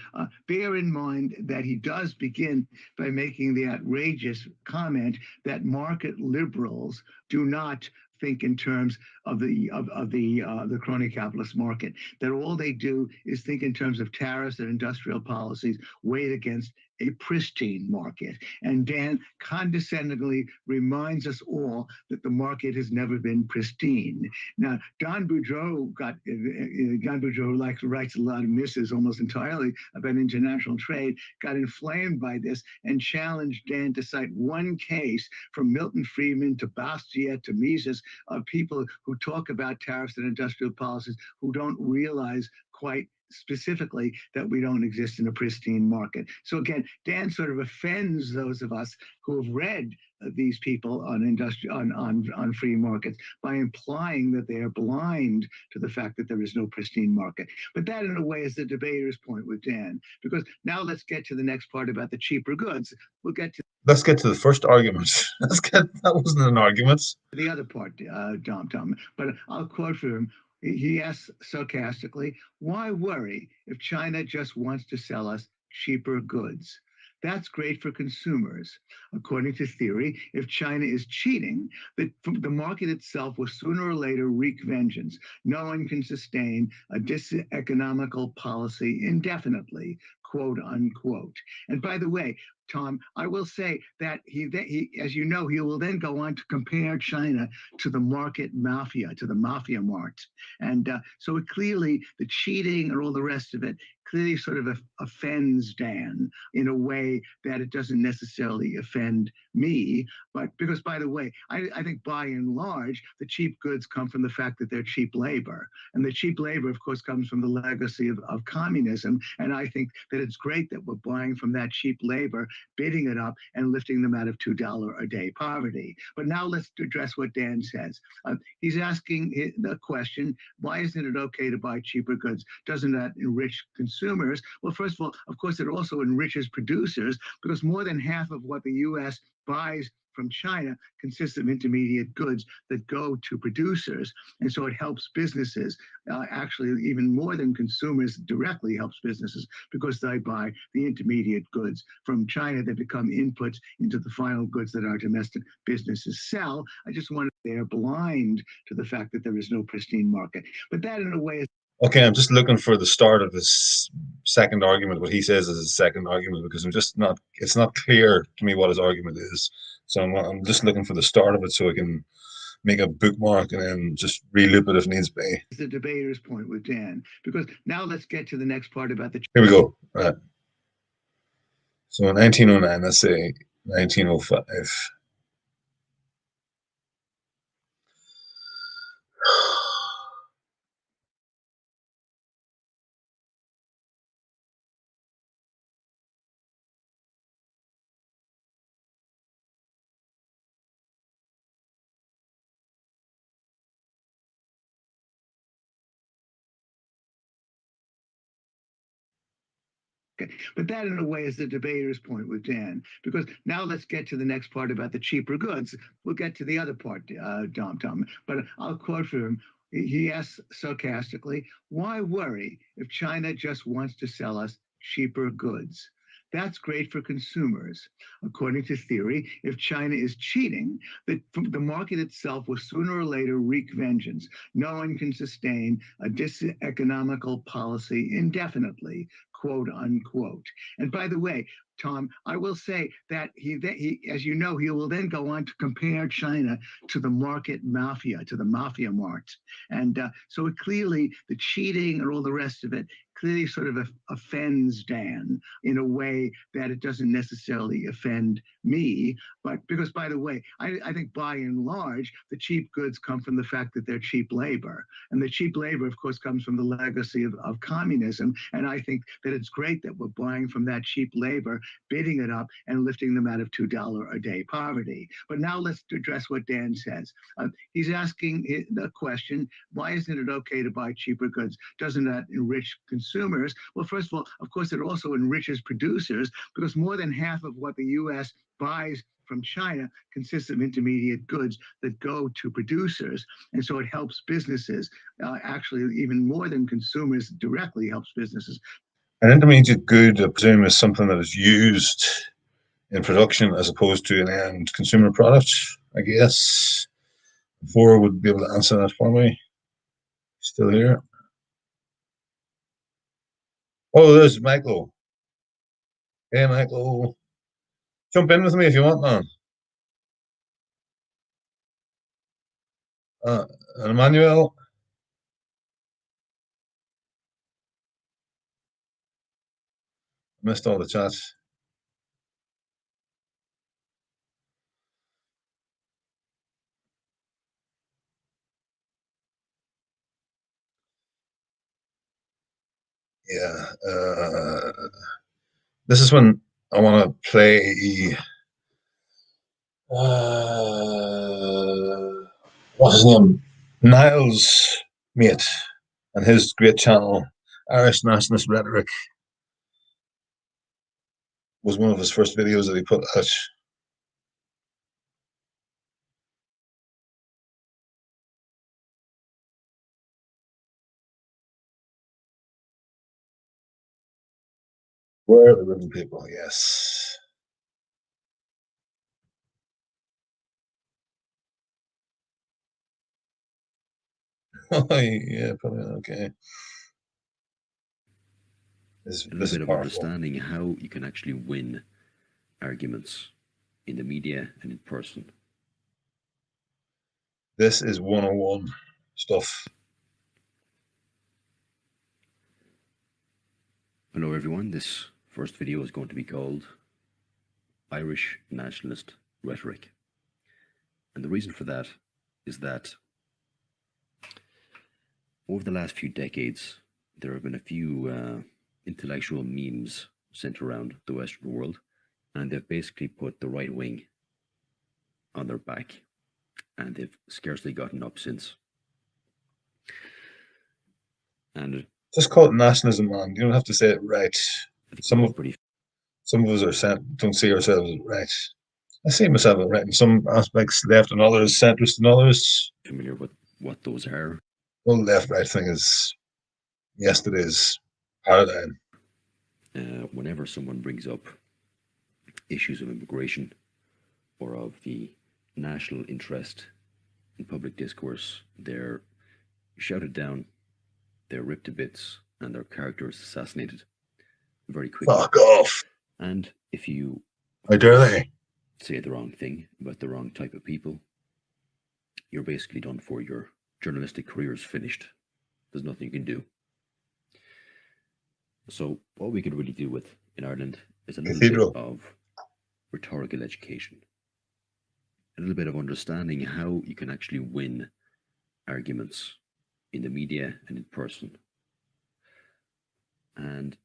Bear in mind that he does begin by making the outrageous comment that market liberals do not think in terms of the crony capitalist market, that all they do is think in terms of tariffs and industrial policies weighed against a pristine market. And Dan condescendingly reminds us all that the market has never been pristine. Now, Don Boudreaux writes a lot of misses almost entirely about international trade, got inflamed by this and challenged Dan to cite one case from Milton Friedman to Bastiat to Mises of people who talk about tariffs and industrial policies who don't realize quite specifically that we don't exist in a pristine market. So again, Dan sort of offends those of us who have read these people on free markets by implying that they are blind to the fact that there is no pristine market. But that, in a way, is the debater's point with Dan. Because now let's get to the next part about the cheaper goods. Let's get to the first argument. That wasn't an argument. The other part, Tom. But I'll quote from him. He asks sarcastically, why worry if China just wants to sell us cheaper goods? That's great for consumers. According to theory, if China is cheating, the market itself will sooner or later wreak vengeance. No one can sustain a diseconomical policy indefinitely, quote unquote. And by the way, Tom, I will say that he, as you know, he will then go on to compare China to the market mafia, to the mafia mart. And so clearly the cheating and all the rest of it clearly sort of offends Dan in a way that it doesn't necessarily offend me. But because, by the way, I think by and large, the cheap goods come from the fact that they're cheap labor. And the cheap labor, of course, comes from the legacy of communism. And I think that it's great that we're buying from that cheap labor, bidding it up and lifting them out of $2 a day poverty. But now let's address what Dan says. He's asking the question, why isn't it okay to buy cheaper goods? Doesn't that enrich consumers? Well, first of all, of course, it also enriches producers because more than half of what the U.S. buys from China consists of intermediate goods that go to producers. And so it helps businesses, actually even more than consumers, directly helps businesses because they buy the intermediate goods from China that become inputs into the final goods that our domestic businesses sell. I just want to say they're blind to the fact that there is no pristine market. But that, in a way, is okay, I'm just looking for the start of his second argument, what he says is his second argument, because it's not clear to me what his argument is. So I'm just looking for the start of it so I can make a bookmark and then just re-loop it if needs be. The debater's point with Dan, because now let's get to the next part about the... Here we go. Right. So in 1909, let's say 1905. Okay. But that, in a way, is the debater's point with Dan, because now let's get to the next part about the cheaper goods. We'll get to the other part, Tom. But I'll quote from him. He asks sarcastically, why worry if China just wants to sell us cheaper goods? That's great for consumers. According to theory, if China is cheating, the market itself will sooner or later wreak vengeance. No one can sustain a diseconomical policy indefinitely, quote unquote. And by the way, Tom, I will say that he, as you know, he will then go on to compare China to the market mafia, to the mafia marts. And so it clearly, the cheating and all the rest of it clearly sort of offends Dan in a way that it doesn't necessarily offend me. But because, by the way, I think by and large, the cheap goods come from the fact that they're cheap labor. And the cheap labor, of course, comes from the legacy of communism. And I think that it's great that we're buying from that cheap labor, bidding it up, and lifting them out of $2 a day poverty. But now let's address what Dan says. He's asking the question, why isn't it okay to buy cheaper goods? Doesn't that enrich consumers? Well, first of all, of course, it also enriches producers, because more than half of what the U.S. buys from China consists of intermediate goods that go to producers. And so it helps businesses, actually, even more than consumers, directly helps businesses. An intermediate good, I presume, is something that is used in production as opposed to an end consumer product, I guess. Four would be able to answer that for me. Still here? Oh, there's Michael. Hey, Michael. Jump in with me if you want, man. And Emmanuel. Missed all the chats. Yeah. This is when I want to play. What's his name? Niall's mate and his great channel, Irish Nationalist Rhetoric, was one of his first videos that he put out. Where are the living people? Yes. Yeah, probably okay. This a little bit of understanding how you can actually win arguments in the media and in person. This is 101 stuff. Hello everyone, this first video is going to be called Irish Nationalist Rhetoric. And the reason for that is that over the last few decades, there have been a few intellectual memes sent around the Western world, and they've basically put the right wing on their back, and they've scarcely gotten up since. And just call it nationalism, man. You don't have to say it right. Some of us don't see ourselves as right. I see myself as right in some aspects, left in others, centrist in others. Familiar with what those are? The whole left-right thing is yesterday's paradigm. Whenever someone brings up issues of immigration or of the national interest in public discourse, they're shouted down, they're ripped to bits, and their characters assassinated very quickly. Fuck off. And if you how dare they say the wrong thing about the wrong type of people, you're basically done for. Your journalistic career is finished. There's nothing you can do. So what we could really do with in Ireland is a little bit of rhetorical education, a little bit of understanding how you can actually win arguments in the media and in person. And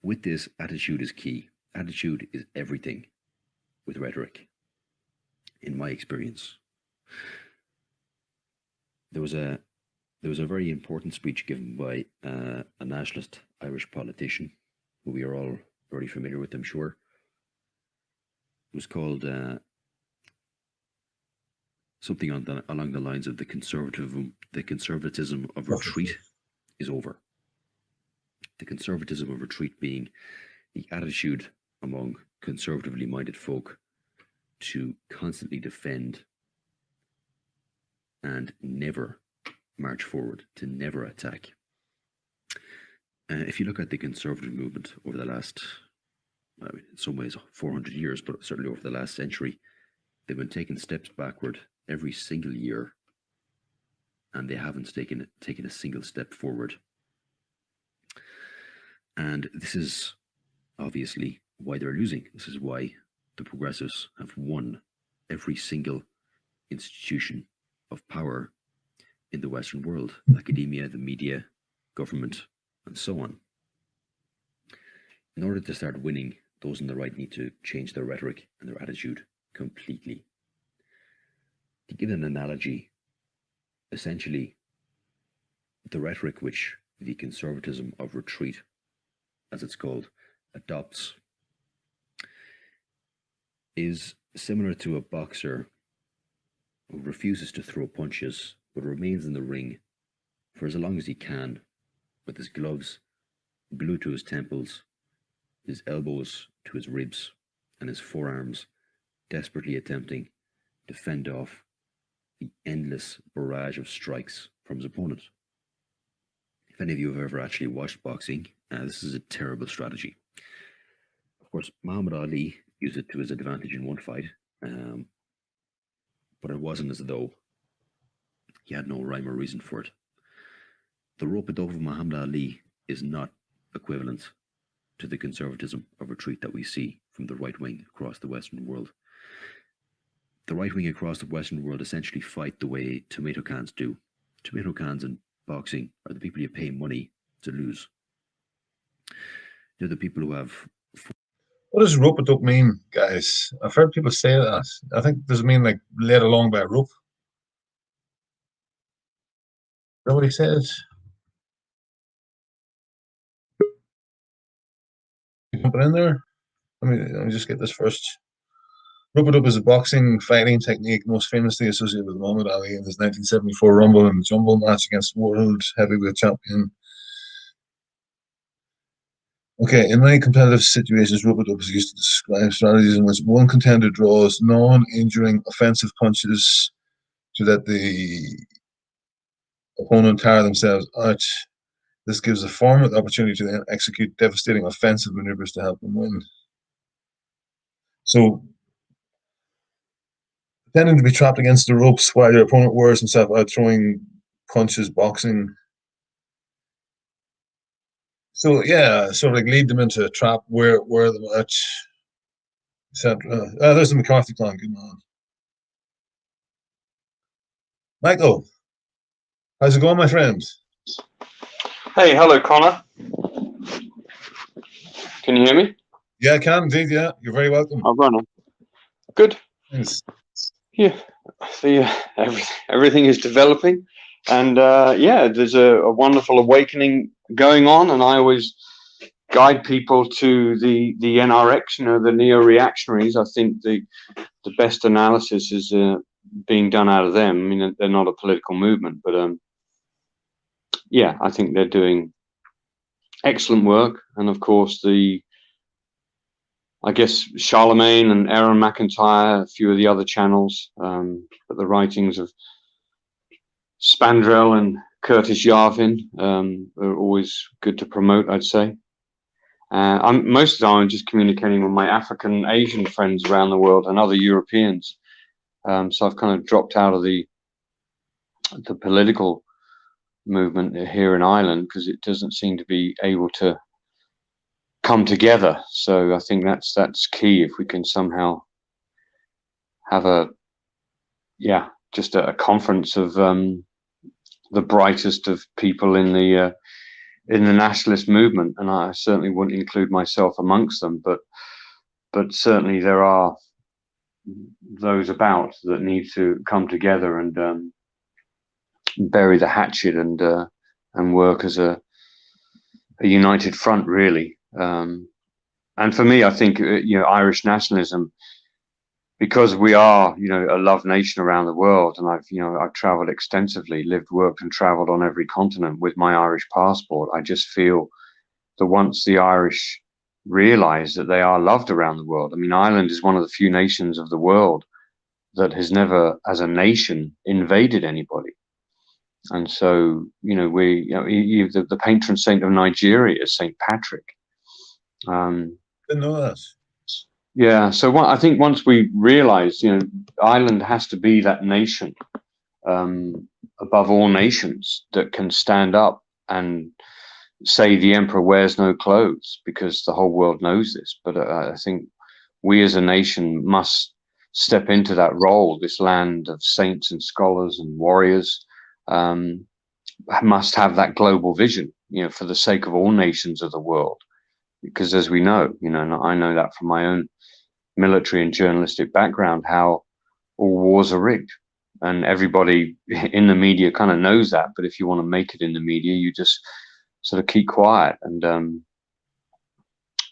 with this, attitude is key. Attitude is everything with rhetoric, in my experience. There was a very important speech given by a nationalist Irish politician, who we are all very familiar with, I'm sure. It was called something along the lines of the conservatism of retreat is over. The conservatism of retreat being the attitude among conservatively minded folk to constantly defend and never march forward, to never attack. If you look at the conservative movement over the last I mean, in some ways 400 years, but certainly over the last century, they've been taking steps backward every single year, and they haven't taken a single step forward. And this is obviously why they're losing. This is why the progressives have won every single institution of power in the Western world: academia, the media, government, and so on. In order to start winning, those on the right need to change their rhetoric and their attitude completely. To give an analogy, essentially, the rhetoric which the conservatism of retreat, as it's called, adopts is similar to a boxer who refuses to throw punches but remains in the ring for as long as he can, with his gloves glued to his temples, his elbows to his ribs, and his forearms desperately attempting to fend off the endless barrage of strikes from his opponent. If any of you have ever actually watched boxing, this is a terrible strategy. Of course, Muhammad Ali used it to his advantage in one fight, but it wasn't as though he had no rhyme or reason for it. The rope-a-dope of Muhammad Ali is not equivalent to the conservatism of retreat that we see from the right wing across the Western world. The right wing across the Western world essentially fight the way tomato cans do. Tomato cans in boxing are the people you pay money to lose. They're the people who have... What does rope-a-dope mean, guys? I've heard people say that. I think, does it mean like led along by a rope? Is that what he says? You jump in there? Let me just get this first. Rope-a-dope is a boxing fighting technique most famously associated with Muhammad Ali in his 1974 Rumble and Jumble match against world heavyweight champion. Okay, in many competitive situations, rope-a-dope is used to describe strategies in which one contender draws non-injuring offensive punches to let the opponent tire themselves out. This gives the former the opportunity to then execute devastating offensive maneuvers to help them win. So, pretending to be trapped against the ropes while your opponent wears himself out throwing punches, boxing. So yeah, sort of like lead them into a trap, wear them out, etc. There's the McCarthy plan. Good man, Michael. How's it going, my friend? Hey, hello, Conor. Can you hear me? Yeah, I can indeed. Yeah, you're very welcome. I'll run on. Good. Thanks. Yeah, everything is developing, and yeah, there's a wonderful awakening going on, and I always guide people to the NRX, the neo-reactionaries. I think the best analysis is being done out of them. I mean, they're not a political movement, but yeah, I think they're doing excellent work, and of course I guess Charlemagne and Aaron McIntyre, a few of the other channels, but the writings of Spandrell and Curtis Yarvin are always good to promote, I'd say. Most of the time I'm just communicating with my African, Asian friends around the world and other Europeans. So I've kind of dropped out of the political movement here in Ireland because it doesn't seem to be able to come together. So I think that's key. If we can somehow have just a conference of the brightest of people in the nationalist movement, and I certainly wouldn't include myself amongst them, but certainly there are those about that need to come together and bury the hatchet and work as a united front, really. And for me, I think Irish nationalism, because we are a loved nation around the world, and I've traveled extensively, lived, worked, and traveled on every continent with my Irish passport. I just feel that once the Irish realize that they are loved around the world, I mean, Ireland is one of the few nations of the world that has never, as a nation, invaded anybody. And so, the patron saint of Nigeria is St. Patrick. Didn't know that. Yeah, so I think once we realise, Ireland has to be that nation above all nations that can stand up and say the emperor wears no clothes, because the whole world knows this. But I think we as a nation must step into that role. This land of saints and scholars and warriors must have that global vision, for the sake of all nations of the world. Because as we know, and I know that from my own military and journalistic background, how all wars are rigged. And everybody in the media kind of knows that. But if you want to make it in the media, you just sort of keep quiet. And, and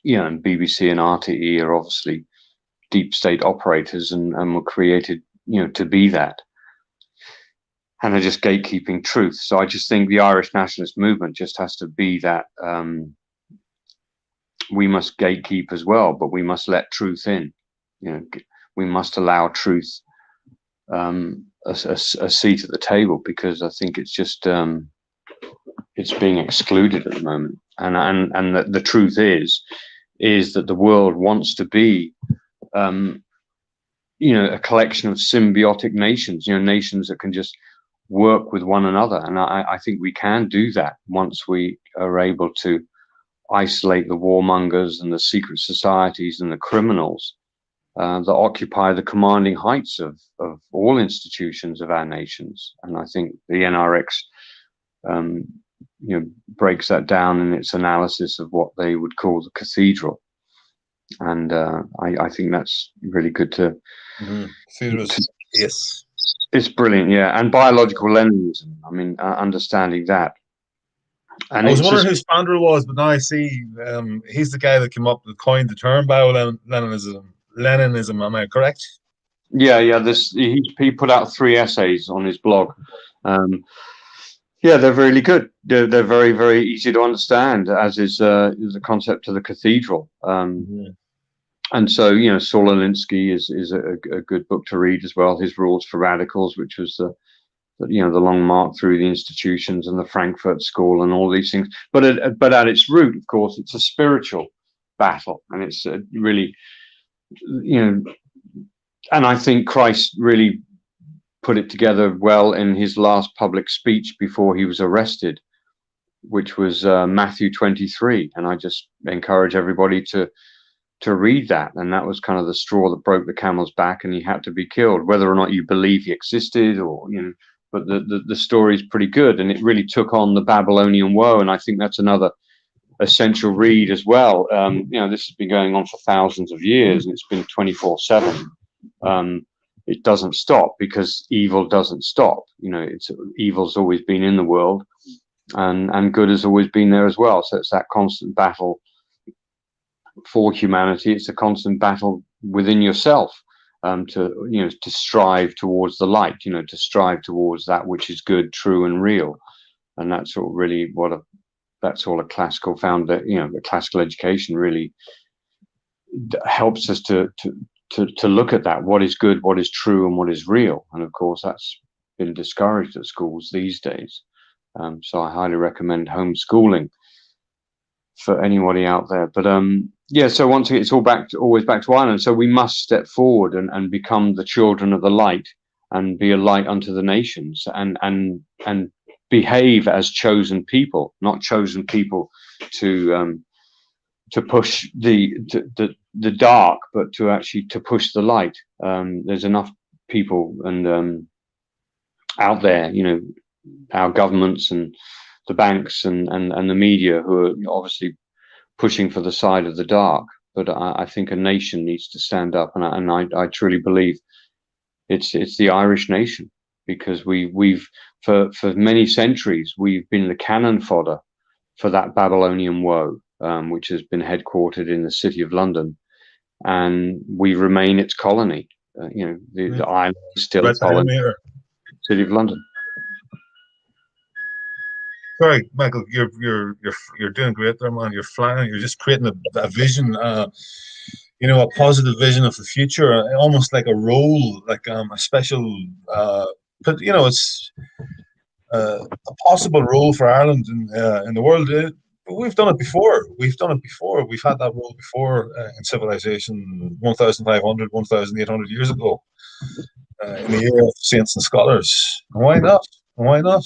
BBC and RTE are obviously deep state operators and were created, to be that. And are just gatekeeping truth. So I just think the Irish nationalist movement just has to be that. We must gatekeep as well, but we must let truth in. We must allow truth a seat at the table, because I think it's just it's being excluded at the moment. And the truth is that the world wants to be a collection of symbiotic nations, nations that can just work with one another. And I think we can do that once we are able to isolate the warmongers and the secret societies and the criminals that occupy the commanding heights of all institutions of our nations. And I think the NRX breaks that down in its analysis of what they would call the cathedral. And I think that's really good to yes, it's brilliant. Yeah. And biological Leninism, I mean, understanding that. And I was wondering who Spandrel was, but now I see he's the guy that came up with, coined the term bio-Leninism. Leninism, am I correct? Yeah. He put out 3 essays on his blog. They're really good. They're very, very easy to understand, as is the concept of the cathedral. And so, Saul Alinsky is a good book to read as well. His Rules for Radicals, which was the long mark through the institutions and the Frankfurt School and all these things. But at its root, of course, it's a spiritual battle, and it's really, and I think Christ really put it together well in his last public speech before he was arrested, which was Matthew 23. And I just encourage everybody to read that. And that was kind of the straw that broke the camel's back, and he had to be killed, whether or not you believe he existed or, but the story is pretty good, and it really took on the Babylonian woe. And I think that's another essential read as well. This has been going on for thousands of years, and it's been 24/7. It doesn't stop, because evil doesn't stop. Evil's always been in the world, and good has always been there as well. So it's that constant battle for humanity. It's a constant battle within yourself. To strive towards the light, to strive towards that which is good, true, and real. And that's all really that's all a classical the classical education really helps us to look at that, what is good, what is true, and what is real. And of course, that's been discouraged at schools these days. So I highly recommend homeschooling for anybody out there. But so once again, it's always back to Ireland. So we must step forward and become the children of the light, and be a light unto the nations, and behave as chosen people, not chosen people to push the dark, but to actually to push the light. There's enough people and out there, our governments and the banks and the media, who are obviously pushing for the side of the dark. But I think a nation needs to stand up, and I truly believe it's the Irish nation, because we've for many centuries we've been the cannon fodder for that Babylonian woe, which has been headquartered in the city of London, and we remain its colony. The island is still a colony, city of London. Sorry, Michael, you're doing great there, man. You're flying. You're just creating a vision, a positive vision of the future, almost like a role, like a special, but it's a possible role for Ireland in the world. we've done it before. We've done it before. We've had that role before in civilization 1,500, 1,800 years ago, in the era of saints and scholars. Why not? Why not?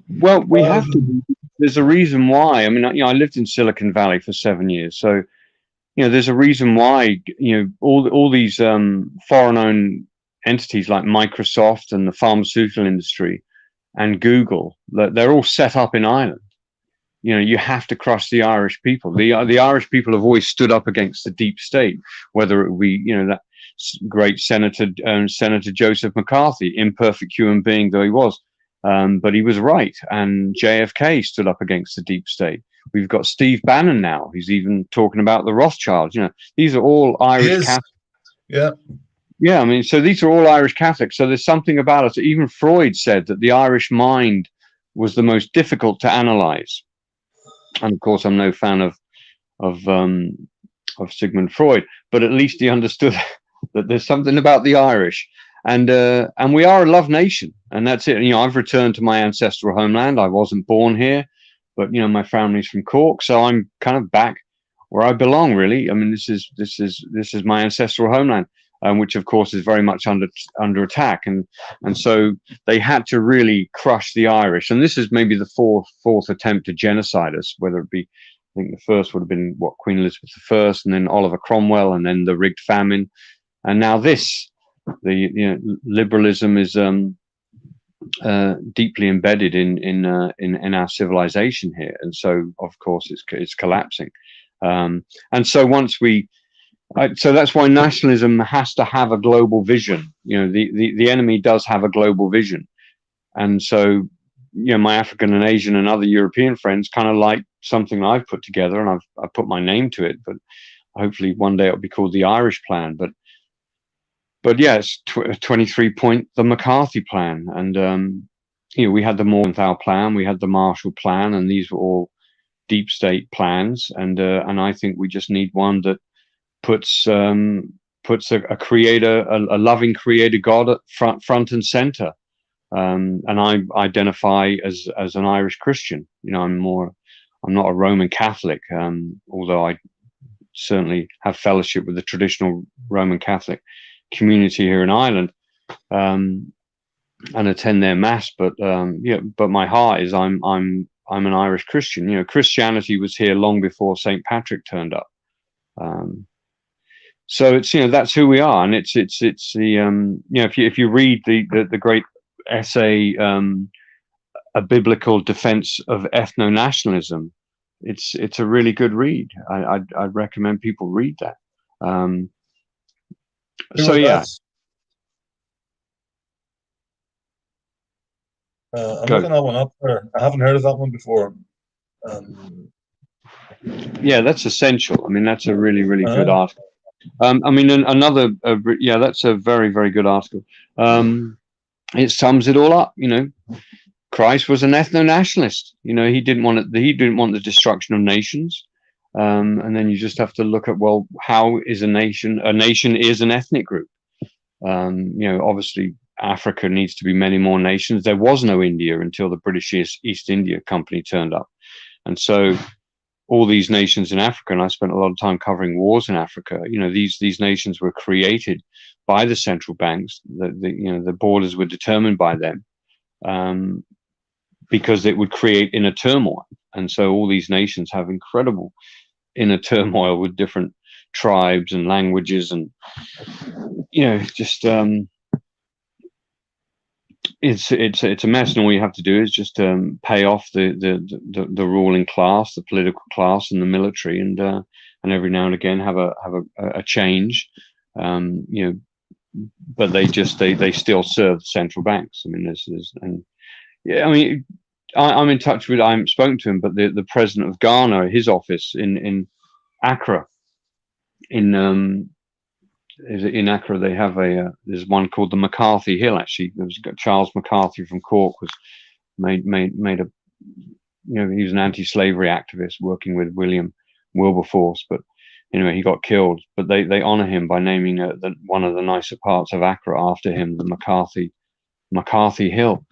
Well, we have to. There's a reason why. I mean, I lived in Silicon Valley for 7 years, so there's a reason why all these foreign-owned entities like Microsoft and the pharmaceutical industry and Google, they're all set up in Ireland. You have to crush the Irish people. The Irish people have always stood up against the deep state, whether it be that great Senator Joseph McCarthy, imperfect human being though he was, but he was right. And JFK stood up against the deep state. We've got Steve Bannon now. He's even talking about the Rothschilds. These are all Irish Catholics. Yeah. Yeah, I mean, so these are all Irish Catholics. So there's something about it. Even Freud said that the Irish mind was the most difficult to analyze. And of course, I'm no fan of Sigmund Freud, but at least he understood that there's something about the Irish, and we are a love nation, and that's it. I've returned to my ancestral homeland. I wasn't born here, but my family's from Cork, so I'm kind of back where I belong. Really, I mean, this is my ancestral homeland, which of course is very much under attack, and so they had to really crush the Irish. And this is maybe the fourth attempt to genocide us, whether it be, I think the first would have been Queen Elizabeth I, and then Oliver Cromwell, and then the rigged famine, and now this. Liberalism is deeply embedded in our civilization here, and so of course it's collapsing. And so once so that's why nationalism has to have a global vision. The enemy does have a global vision, and so my African and Asian and other European friends kind of like something I've put together, and I've put my name to it. But hopefully one day it'll be called the Irish Plan. But yeah, it's 23-point, the McCarthy Plan, and we had the Morgenthau Plan, we had the Marshall Plan, and these were all deep state plans, and I think we just need one that puts a creator, a loving creator God at front and center. And I identify as an Irish Christian. I'm not a Roman Catholic, although I certainly have fellowship with the traditional Roman Catholic community here in Ireland, and attend their mass. But my heart is I'm an Irish Christian. Christianity was here long before St. Patrick turned up. So it's that's who we are, and it's the if you read the great essay, A Biblical Defense of Ethno-Nationalism, it's a really good read. I'd recommend people read that. So yeah. I'm looking that one up there. I haven't heard of that one before. Yeah, that's essential. I mean, that's a really good article. I mean, another, that's a very, very good article. It sums it all up. Christ was an ethno-nationalist. He didn't want the destruction of nations. And then you just have to look at, well, how is a nation? A nation is an ethnic group. Obviously Africa needs to be many more nations. There was no India until the British East India Company turned up, and so all these nations in Africa, and I spent a lot of time covering wars in Africa. These nations were created by the central banks. The borders were determined by them, because it would create inner turmoil. And so all these nations have incredible inner turmoil with different tribes and languages, and it's a mess. And all you have to do is just pay off the ruling class, the political class, and the military, and every now and again have a change. But they still serve the central banks. I mean, I'm in touch with. I haven't spoken to him, but the president of Ghana, his office in Accra, in Accra, they have there's one called the McCarthy Hill. Actually, there's Charles McCarthy from Cork was made a, he was an anti-slavery activist working with William Wilberforce, but anyway, he got killed. But they honor him by naming one of the nicer parts of Accra after him, the McCarthy Hill.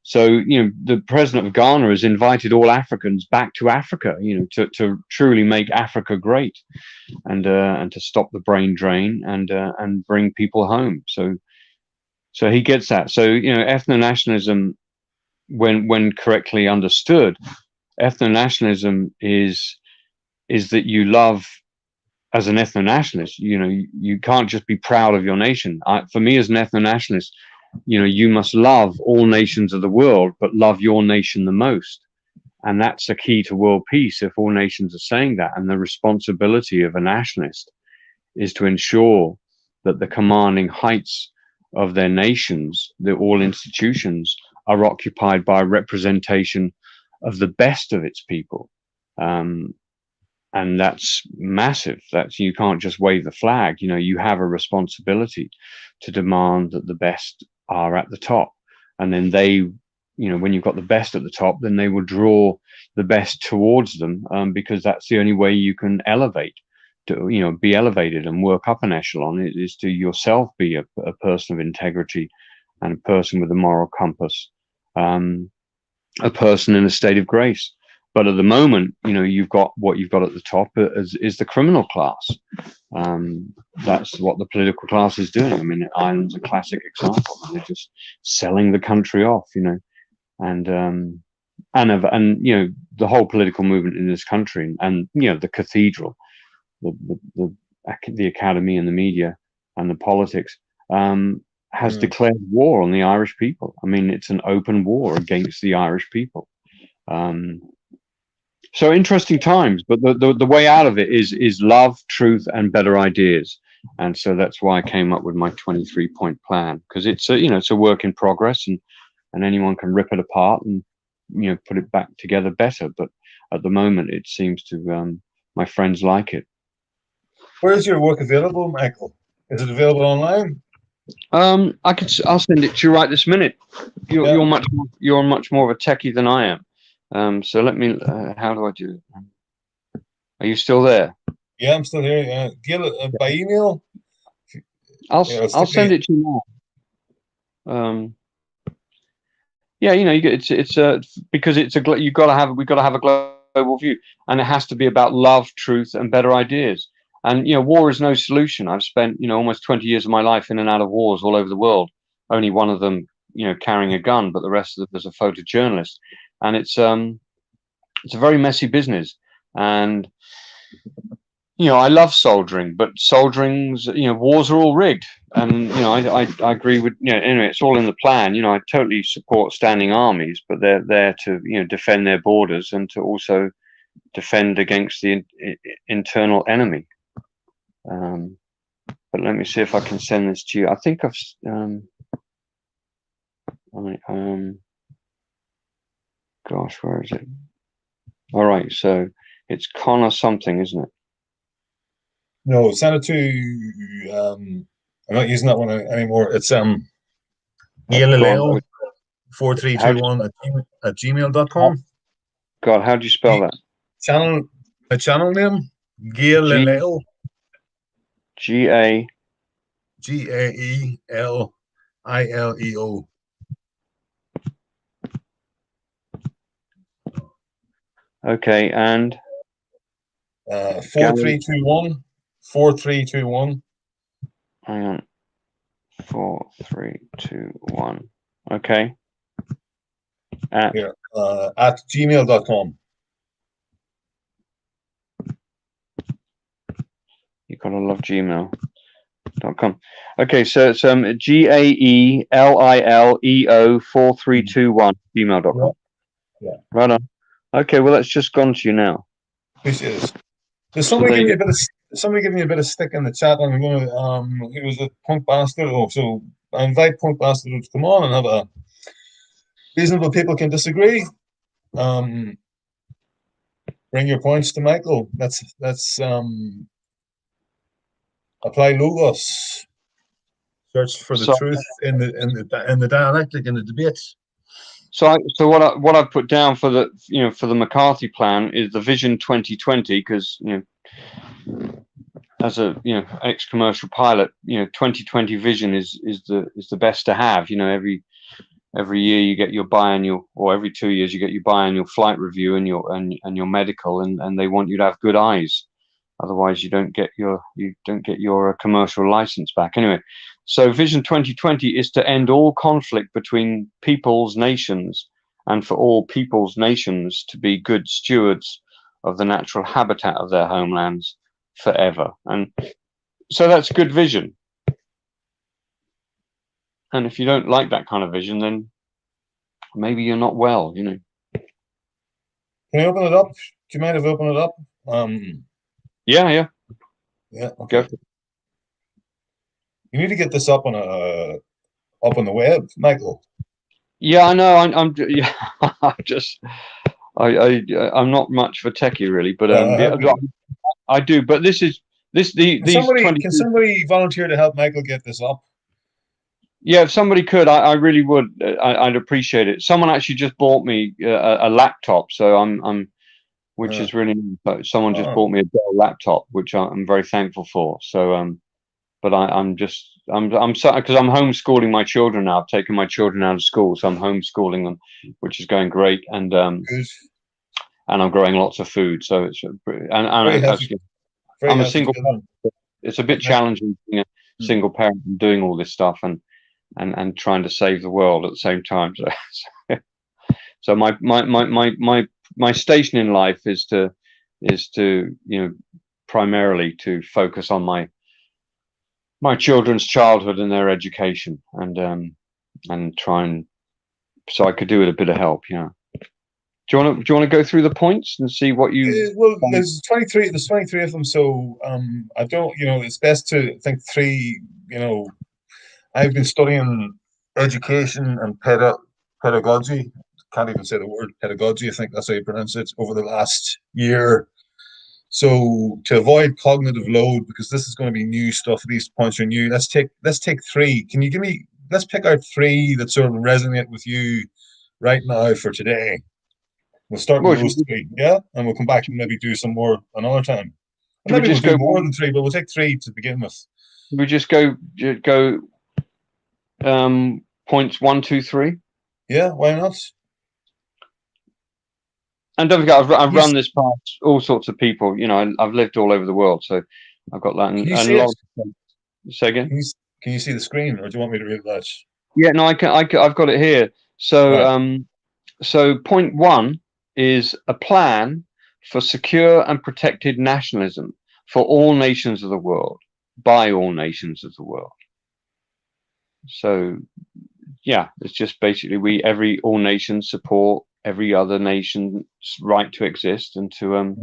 So, the president of Ghana has invited all Africans back to Africa, to truly make Africa great, and to stop the brain drain, and bring people home. So he gets that. So, ethno-nationalism, when correctly understood, ethno-nationalism is that you love, as an ethno-nationalist, you can't just be proud of your nation. For me, as an ethno-nationalist, you must love all nations of the world, but love your nation the most. And that's a key to world peace, if all nations are saying that. And the responsibility of a nationalist is to ensure that the commanding heights of their nations, all institutions, are occupied by representation of the best of its people. And that's massive. You can't just wave the flag. You have a responsibility to demand that the best are at the top. And then when you've got the best at the top, then they will draw the best towards them, because that's the only way you can elevate, be elevated and work up an echelon, is to yourself be a person of integrity, and a person with a moral compass, a person in a state of grace. But at the moment, you've got what you've got at the top is the criminal class. That's what the political class is doing. I mean, Ireland's a classic example. They're just selling the country off, and the whole political movement in this country, and the cathedral, the academy, and the media, and the politics, has declared war on the Irish people. I mean, it's an open war against the Irish people. So interesting times, but the way out of it is love, truth, and better ideas. And so that's why I came up with my 23-point plan, because it's a work in progress, and anyone can rip it apart and put it back together better. But at the moment, it seems to my friends like it. Where is your work available, Michael? Is it available online? I'll send it to you right this minute. You're much more of a techie than I am. So let me. How do I do it? Are you still there? Yeah, I'm still here. By email. I'll send it to you now. You get it's because we've got to have a global view, and it has to be about love, truth, and better ideas. And war is no solution. I've spent almost 20 years of my life in and out of wars all over the world. Only one of them carrying a gun, but the rest of them as a photojournalist. And it's a very messy business. And I love soldiering, but wars are all rigged. And I agree with anyway, it's all in the plan. I totally support standing armies, but they're there to defend their borders, and to also defend against the internal enemy. But let me see if I can send this to you. I think I've gosh, where is it? All right, so it's Conor something, isn't it? No, send it to I'm not using that one anymore. It's Galileo 4321 at gmail.com. God, how do you spell that? Channel name Galileo. Gaelileo. Okay, and 4321. Hang on. 4321. Okay. At gmail.com. You gotta love gmail.com. Okay, so it's GAELILEO 4321 gmail.com. Yeah. Right on. Okay, well that's just gone to you now. Appreciate it. There's somebody giving me a bit of stick in the chat. I'm going to it was a punk bastard. So I invite punk bastard to come on and have a reasonable people can disagree. Bring your points to Michael. That's apply logos. Search for the truth in the dialectic, in the debates. So what I put down for the for the McCarthy plan is the Vision 2020, because as a ex-commercial pilot, 2020 vision is the best to have. Every every year you get your biannual, or every 2 years you get your biannual flight review and your medical, and they want you to have good eyes. Otherwise, you don't get your commercial license back. Anyway, so Vision 2020 is to end all conflict between peoples, nations, and for all peoples, nations to be good stewards of the natural habitat of their homelands forever. And so that's good vision. And if you don't like that kind of vision, then maybe you're not well, you know. Can you open it up? Do you mind if I open it up? Yeah. Okay. Go. You need to get this up on the web, Michael. Yeah, I know. I'm yeah. I'm not much of a techie really, but I do. But these Can somebody volunteer to help Michael get this up? Yeah, if somebody could, I really would. I'd appreciate it. Someone actually just bought me a laptop, so which is really nice. Someone just bought me a Dell laptop, which I'm very thankful for. So, but I'm sorry because I'm homeschooling my children now. I've taken my children out of school, so I'm homeschooling them, which is going great. And I'm growing lots of food, so it's I'm a single parent. It's a bit challenging being a single parent and doing all this stuff and trying to save the world at the same time. So my station in life is to primarily to focus on my children's childhood and their education and try and so I could do with a bit of help. Do you want to go through the points and see what you? Well, there's 23. There's 23 of them, so I don't. It's best to think three. I've been studying education and pedagogy. Can't even say the word pedagogy. I think that's how you pronounce it. Over the last year, so to avoid cognitive load, because this is going to be new stuff. These points are new. Let's take three. Can you give me? Let's pick out three that sort of resonate with you right now for today. We'll start with those three, yeah, and we'll come back and maybe do some more another time. Maybe we'll do more than three, but we'll take three to begin with. We just go points 1, 2, 3. Yeah, why not? And don't forget, I've run this past all sorts of people. I've lived all over the world, so I've got that. Can you see it? Say again. Can you see the screen, or do you want me to read that? Yeah, no, I can. I've got it here. So, right. So point 1 is a plan for secure and protected nationalism for all nations of the world, by all nations of the world. So, yeah, it's just basically all nations support every other nation's right to exist and to and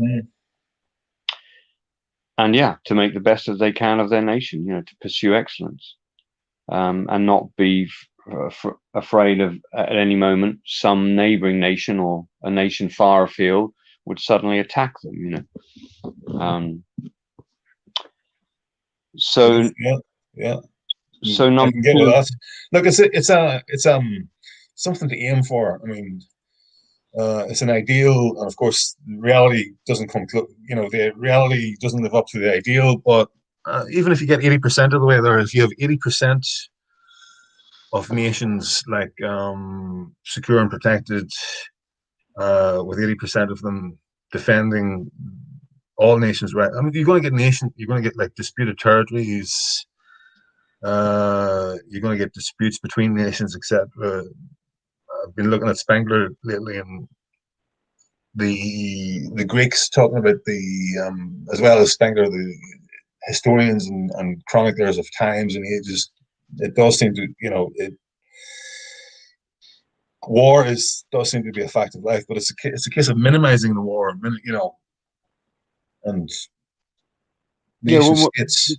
to make the best they can of their nation, to pursue excellence, and not be afraid of at any moment some neighboring nation or a nation far afield would suddenly attack them. So So number I can get with that. Look, it's something to aim for. I mean, it's an ideal, and of course, reality doesn't come close. The reality doesn't live up to the ideal. But even if you get 80% of the way there, if you have 80% of nations like secure and protected, with 80% of them defending all nations' right. I mean, you're going to get like disputed territories. You're going to get disputes between nations, etc. I've been looking at Spengler lately, and the Greeks talking about as well as Spengler, the historians and chroniclers of times and ages. It does seem to, war does seem to be a fact of life, but it's a case of minimizing the war, and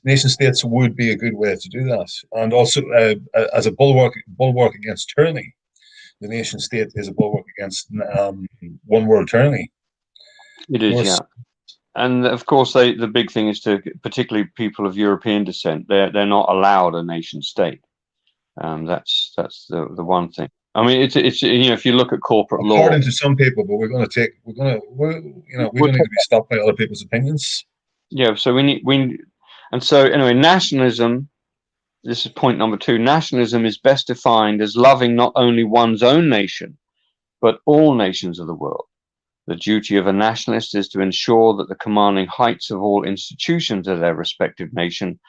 nation states would be a good way to do that, and also as a bulwark against tyranny. The nation state is a bulwark against one world tyranny. It is, yeah. And of course, the big thing is particularly people of European descent. They're not allowed a nation state. That's the one thing. I mean, it's if you look at corporate law, according to some people, but we don't need to be stopped by other people's opinions. Yeah, so we need, and so anyway, nationalism this is point number 2. Nationalism is best defined as loving not only one's own nation, but all nations of the world. The duty of a nationalist is to ensure that the commanding heights of all institutions of their respective nation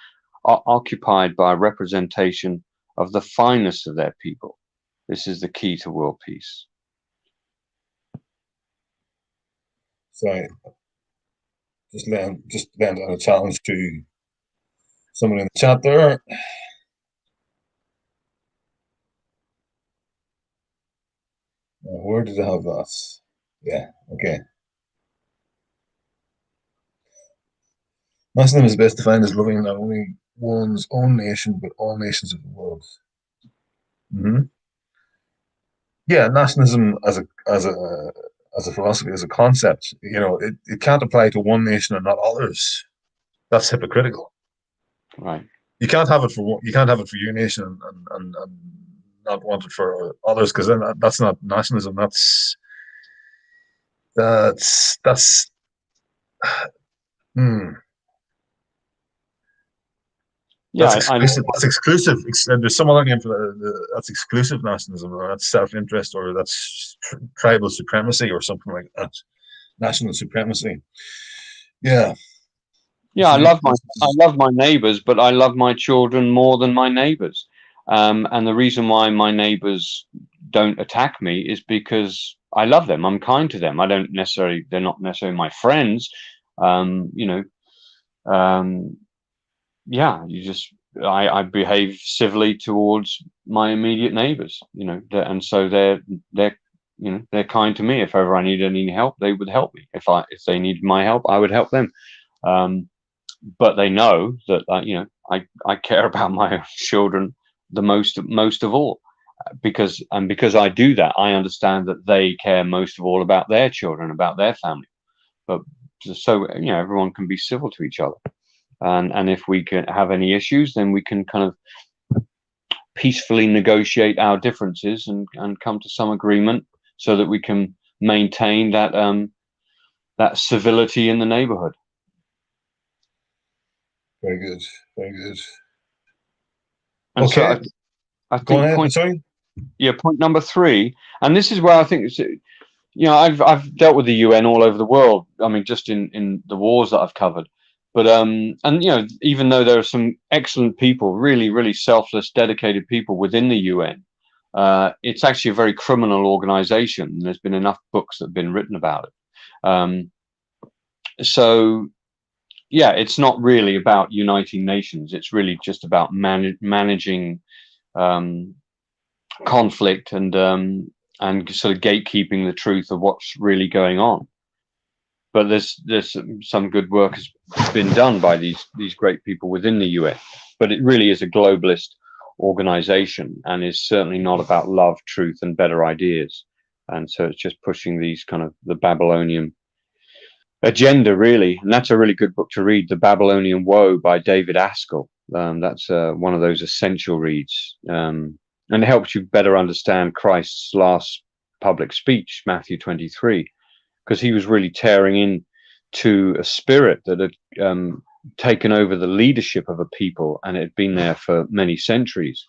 are occupied by a representation of the finest of their people. This is the key to world peace. So, just land on a challenge to someone in the chat there. Where did I have that? Yeah, okay. Nationalism is best defined as loving not only one's own nation, but all nations of the world. Yeah, nationalism as a philosophy, as a concept, it can't apply to one nation and not others. That's hypocritical. Right. You can't have it for your nation and not want it for others, because then that's not nationalism. That's Yeah, that's exclusive. There's some other name for that. That's exclusive nationalism, or that's self-interest, or that's tribal supremacy, or something like that. National supremacy. Yeah. Yeah, I love my neighbors, but I love my children more than my neighbors. And the reason why my neighbors don't attack me is because I love them. I'm kind to them. They're not necessarily my friends. I behave civilly towards my immediate neighbors, and so they're kind to me. If ever I need any help, they would help me. If they need my help, I would help them. But they know that I care about my children the most of all, because I do that, I understand that they care most of all about their children, about their family. But so everyone can be civil to each other, and if we can have any issues, then we can kind of peacefully negotiate our differences and come to some agreement so that we can maintain that civility in the neighborhood. Very good. Very good. And okay. So I think point number 3, and this is where I think I've dealt with the UN all over the world. I mean, just in the wars that I've covered. But even though there are some excellent people, really, really selfless, dedicated people within the UN, it's actually a very criminal organization. And there's been enough books that have been written about it. So yeah, it's not really about uniting nations. It's really just about managing conflict and sort of gatekeeping the truth of what's really going on. But there's some good work has been done by these great people within the UN. But it really is a globalist organization, and is certainly not about love, truth, and better ideas. And so it's just pushing these kind of the Babylonian agenda, really. And that's a really good book to read, The Babylonian Woe by David Askell. That's one of those essential reads, and it helps you better understand Christ's last public speech, Matthew 23, because he was really tearing into a spirit that had taken over the leadership of a people, and it had been there for many centuries.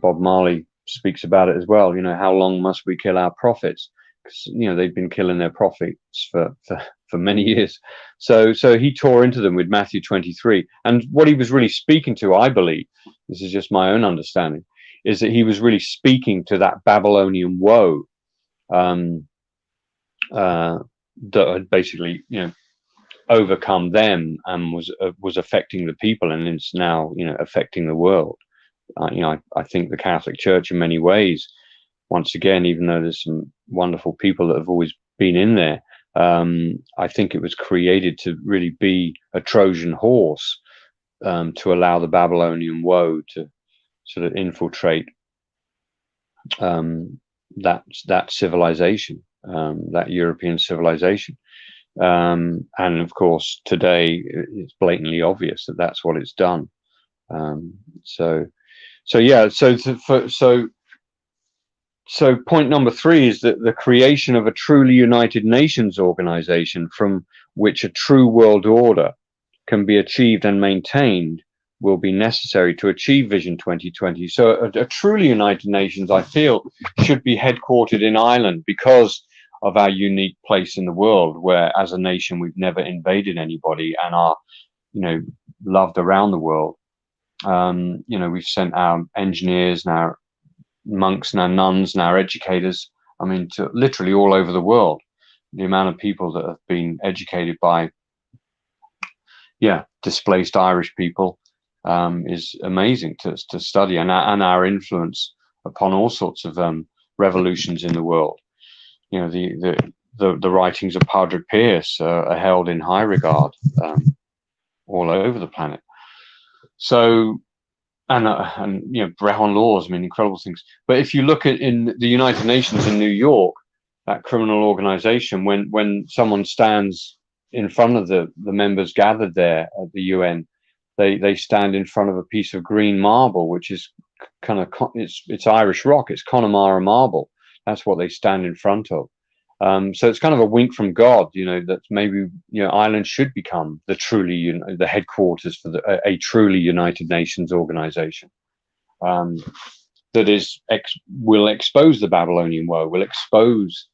Bob Marley speaks about it as well. How long must we kill our prophets? Because they've been killing their prophets for many years. So he tore into them with Matthew 23, and what he was really speaking to, I believe, this is just my own understanding, is that he was really speaking to that Babylonian woe that had basically overcome them and was affecting the people, and it's now affecting the world. I think the Catholic Church, in many ways, once again, even though there's some wonderful people that have always been in there, I think it was created to really be a Trojan horse, to allow the Babylonian woe to sort of infiltrate that civilization, that European civilization. And of course, today it's blatantly obvious that that's what it's done. So point number 3 is that the creation of a truly United Nations organization from which a true world order can be achieved and maintained will be necessary to achieve Vision 2020. So a truly United Nations, I feel, should be headquartered in Ireland because of our unique place in the world, where as a nation we've never invaded anybody and are, loved around the world. We've sent our engineers and our monks and our nuns and our educators, to literally all over the world. The amount of people that have been educated by, displaced Irish people is amazing to study, and our influence upon all sorts of revolutions in the world. The writings of Padre Pierce are held in high regard all over the planet. So, and Brown laws, incredible things. But if you look at in the United Nations in New York, that criminal organization, when someone stands in front of the members gathered there at the UN, they stand in front of a piece of green marble, which is it's Irish rock, it's Connemara marble. That's what they stand in front of. So it's kind of a wink from God, that maybe Ireland should become the headquarters for a truly United Nations organization that will expose the Babylonian woe, will expose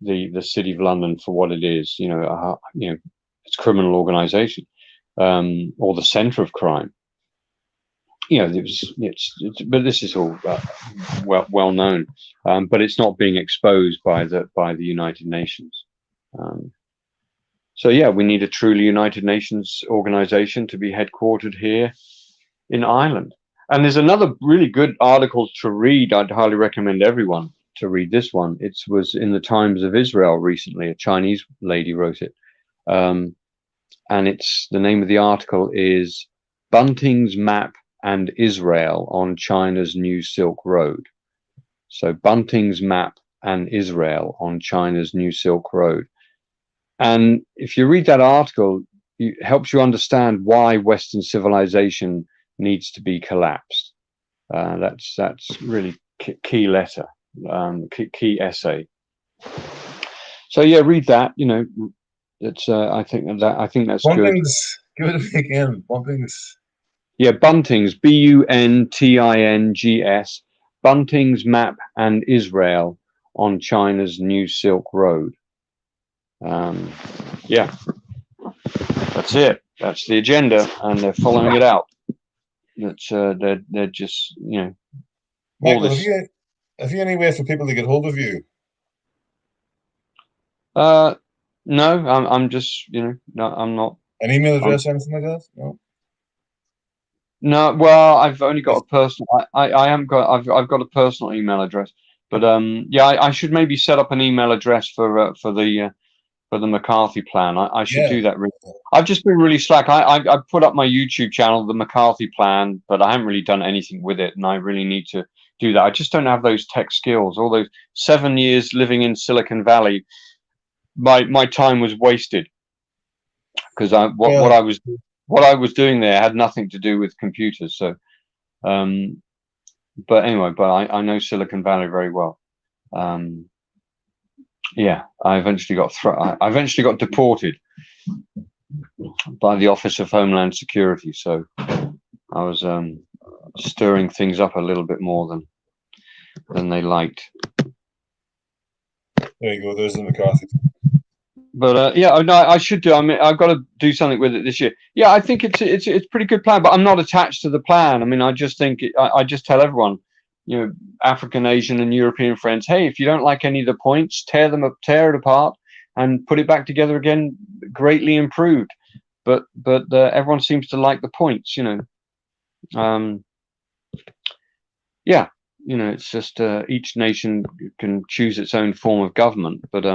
the City of London for what it is, it's criminal organization, or the center of crime. But this is all well known, but it's not being exposed by the United Nations. We need a truly United Nations organization to be headquartered here in Ireland. And there's another really good article to read. I'd highly recommend everyone to read this one. It was in the Times of Israel recently. A Chinese lady wrote it, and the name of the article is Bunting's Map and Israel on China's New Silk Road. So Bunting's Map and Israel on China's New Silk Road. And if you read that article, it helps you understand why Western civilization needs to be collapsed. That's really key letter, key essay. So read that. It's I think that's Bunting's, good. Give it a big in. Bunting's. Yeah, Bunting's, Buntings, Bunting's Map and Israel on China's New Silk Road. That's it. That's the agenda, and they're following it out. That's they're just Michael, have you any way for people to get hold of you? No, I'm just no, I'm not. An email address or anything like that? No. No, well, I've only got a personal. I haven't got. I've got a personal email address, but I should maybe set up an email address for the McCarthy plan. I should do that. I've just been really slack. I put up my YouTube channel, the McCarthy plan, but I haven't really done anything with it, and I really need to do that. I just don't have those tech skills. All those 7 years living in Silicon Valley, my time was wasted because what I was doing there had nothing to do with computers. So, but anyway, I know Silicon Valley very well. I eventually got deported by the Office of Homeland Security. So I was stirring things up a little bit more than they liked. There you go. There's the McCarthy. But no, I should do. I mean, I've got to do something with it this year. Yeah, I think it's a pretty good plan, but I'm not attached to the plan. I mean, I just think I just tell everyone, African, Asian, and European friends, hey, if you don't like any of the points, tear it apart, and put it back together again, greatly improved. But everyone seems to like the points, it's just each nation can choose its own form of government, but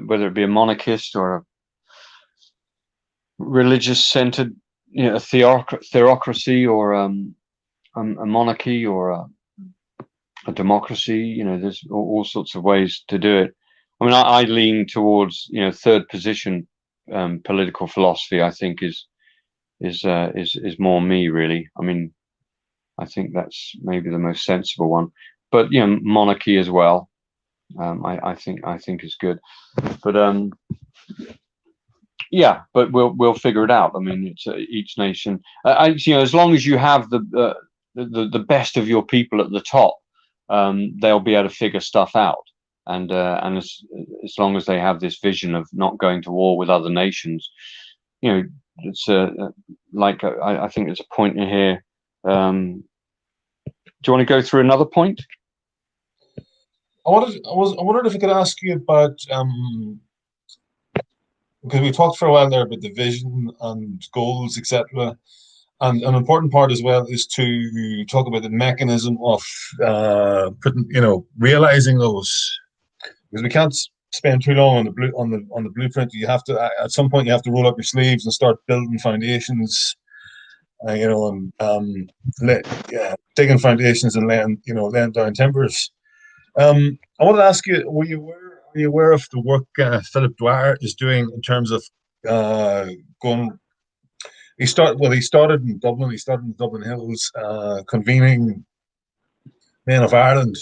whether it be a monarchist or a religious-centered, a theocracy, or a monarchy, or a democracy, there's all sorts of ways to do it. I mean, I lean towards, third position political philosophy. I think is more me, really. I mean, I think that's maybe the most sensible one. But monarchy as well. I think is good, but Yeah, but we'll figure it out. I mean, it's each nation. As long as you have the best of your people at the top, they'll be able to figure stuff out. And as long as they have this vision of not going to war with other nations, it's I think there's a point in here. Do you want to go through another point? I wondered if I could ask you about because we talked for a while there about the vision and goals, etc. And an important part as well is to talk about the mechanism of realizing those, because we can't spend too long on the blueprint. You have to, at some point, you have to roll up your sleeves and start building foundations. Digging foundations and laying down timbers. I want to ask you: are you aware of the work Philip Dwyer is doing in terms of going? He started in Dublin. He started in Dublin Hills, convening men of Ireland,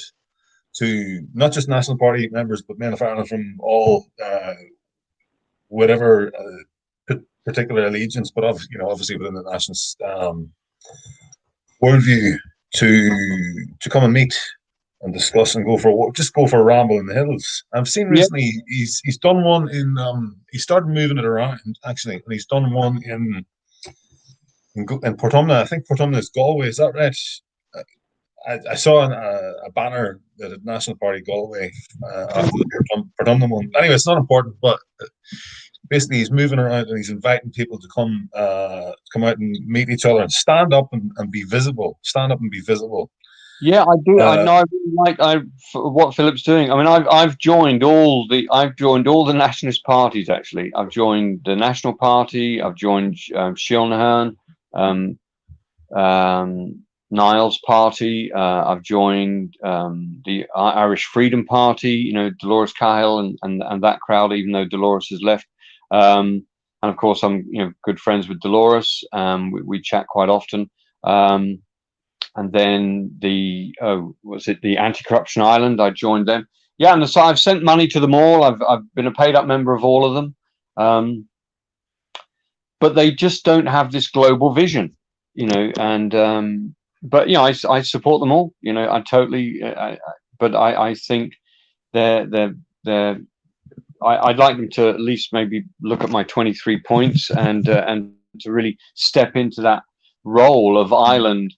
to not just National Party members, but men of Ireland from all whatever particular allegiance, but obviously within the nationalist worldview, to come and meet and discuss and go for a ramble in the hills. I've seen recently he's done one in he started moving it around actually, and he's done one in Portumna. I think Portumna is Galway. Is that right? I saw a banner that had National Party Galway after the Portumna one. Anyway, it's not important, but basically he's moving around and he's inviting people to come out and meet each other and stand up and be visible. Stand up and be visible. Yeah, I do. I know. I really like what Philip's doing. I mean, I've joined all the nationalist parties. Actually, I've joined the National Party. I've joined Shilnahern, Niall's party. I've joined the Irish Freedom Party. Dolores Cahill and that crowd. Even though Dolores has left, and of course I'm good friends with Dolores. We chat quite often. And then the Anti-Corruption Island, I joined them. Yeah, and so I've sent money to them all. I've been a paid up member of all of them, but they just don't have this global vision, and but I support them all. I totally. But I think they're. I'd like them to at least maybe look at my 23 points and to really step into that role of Ireland.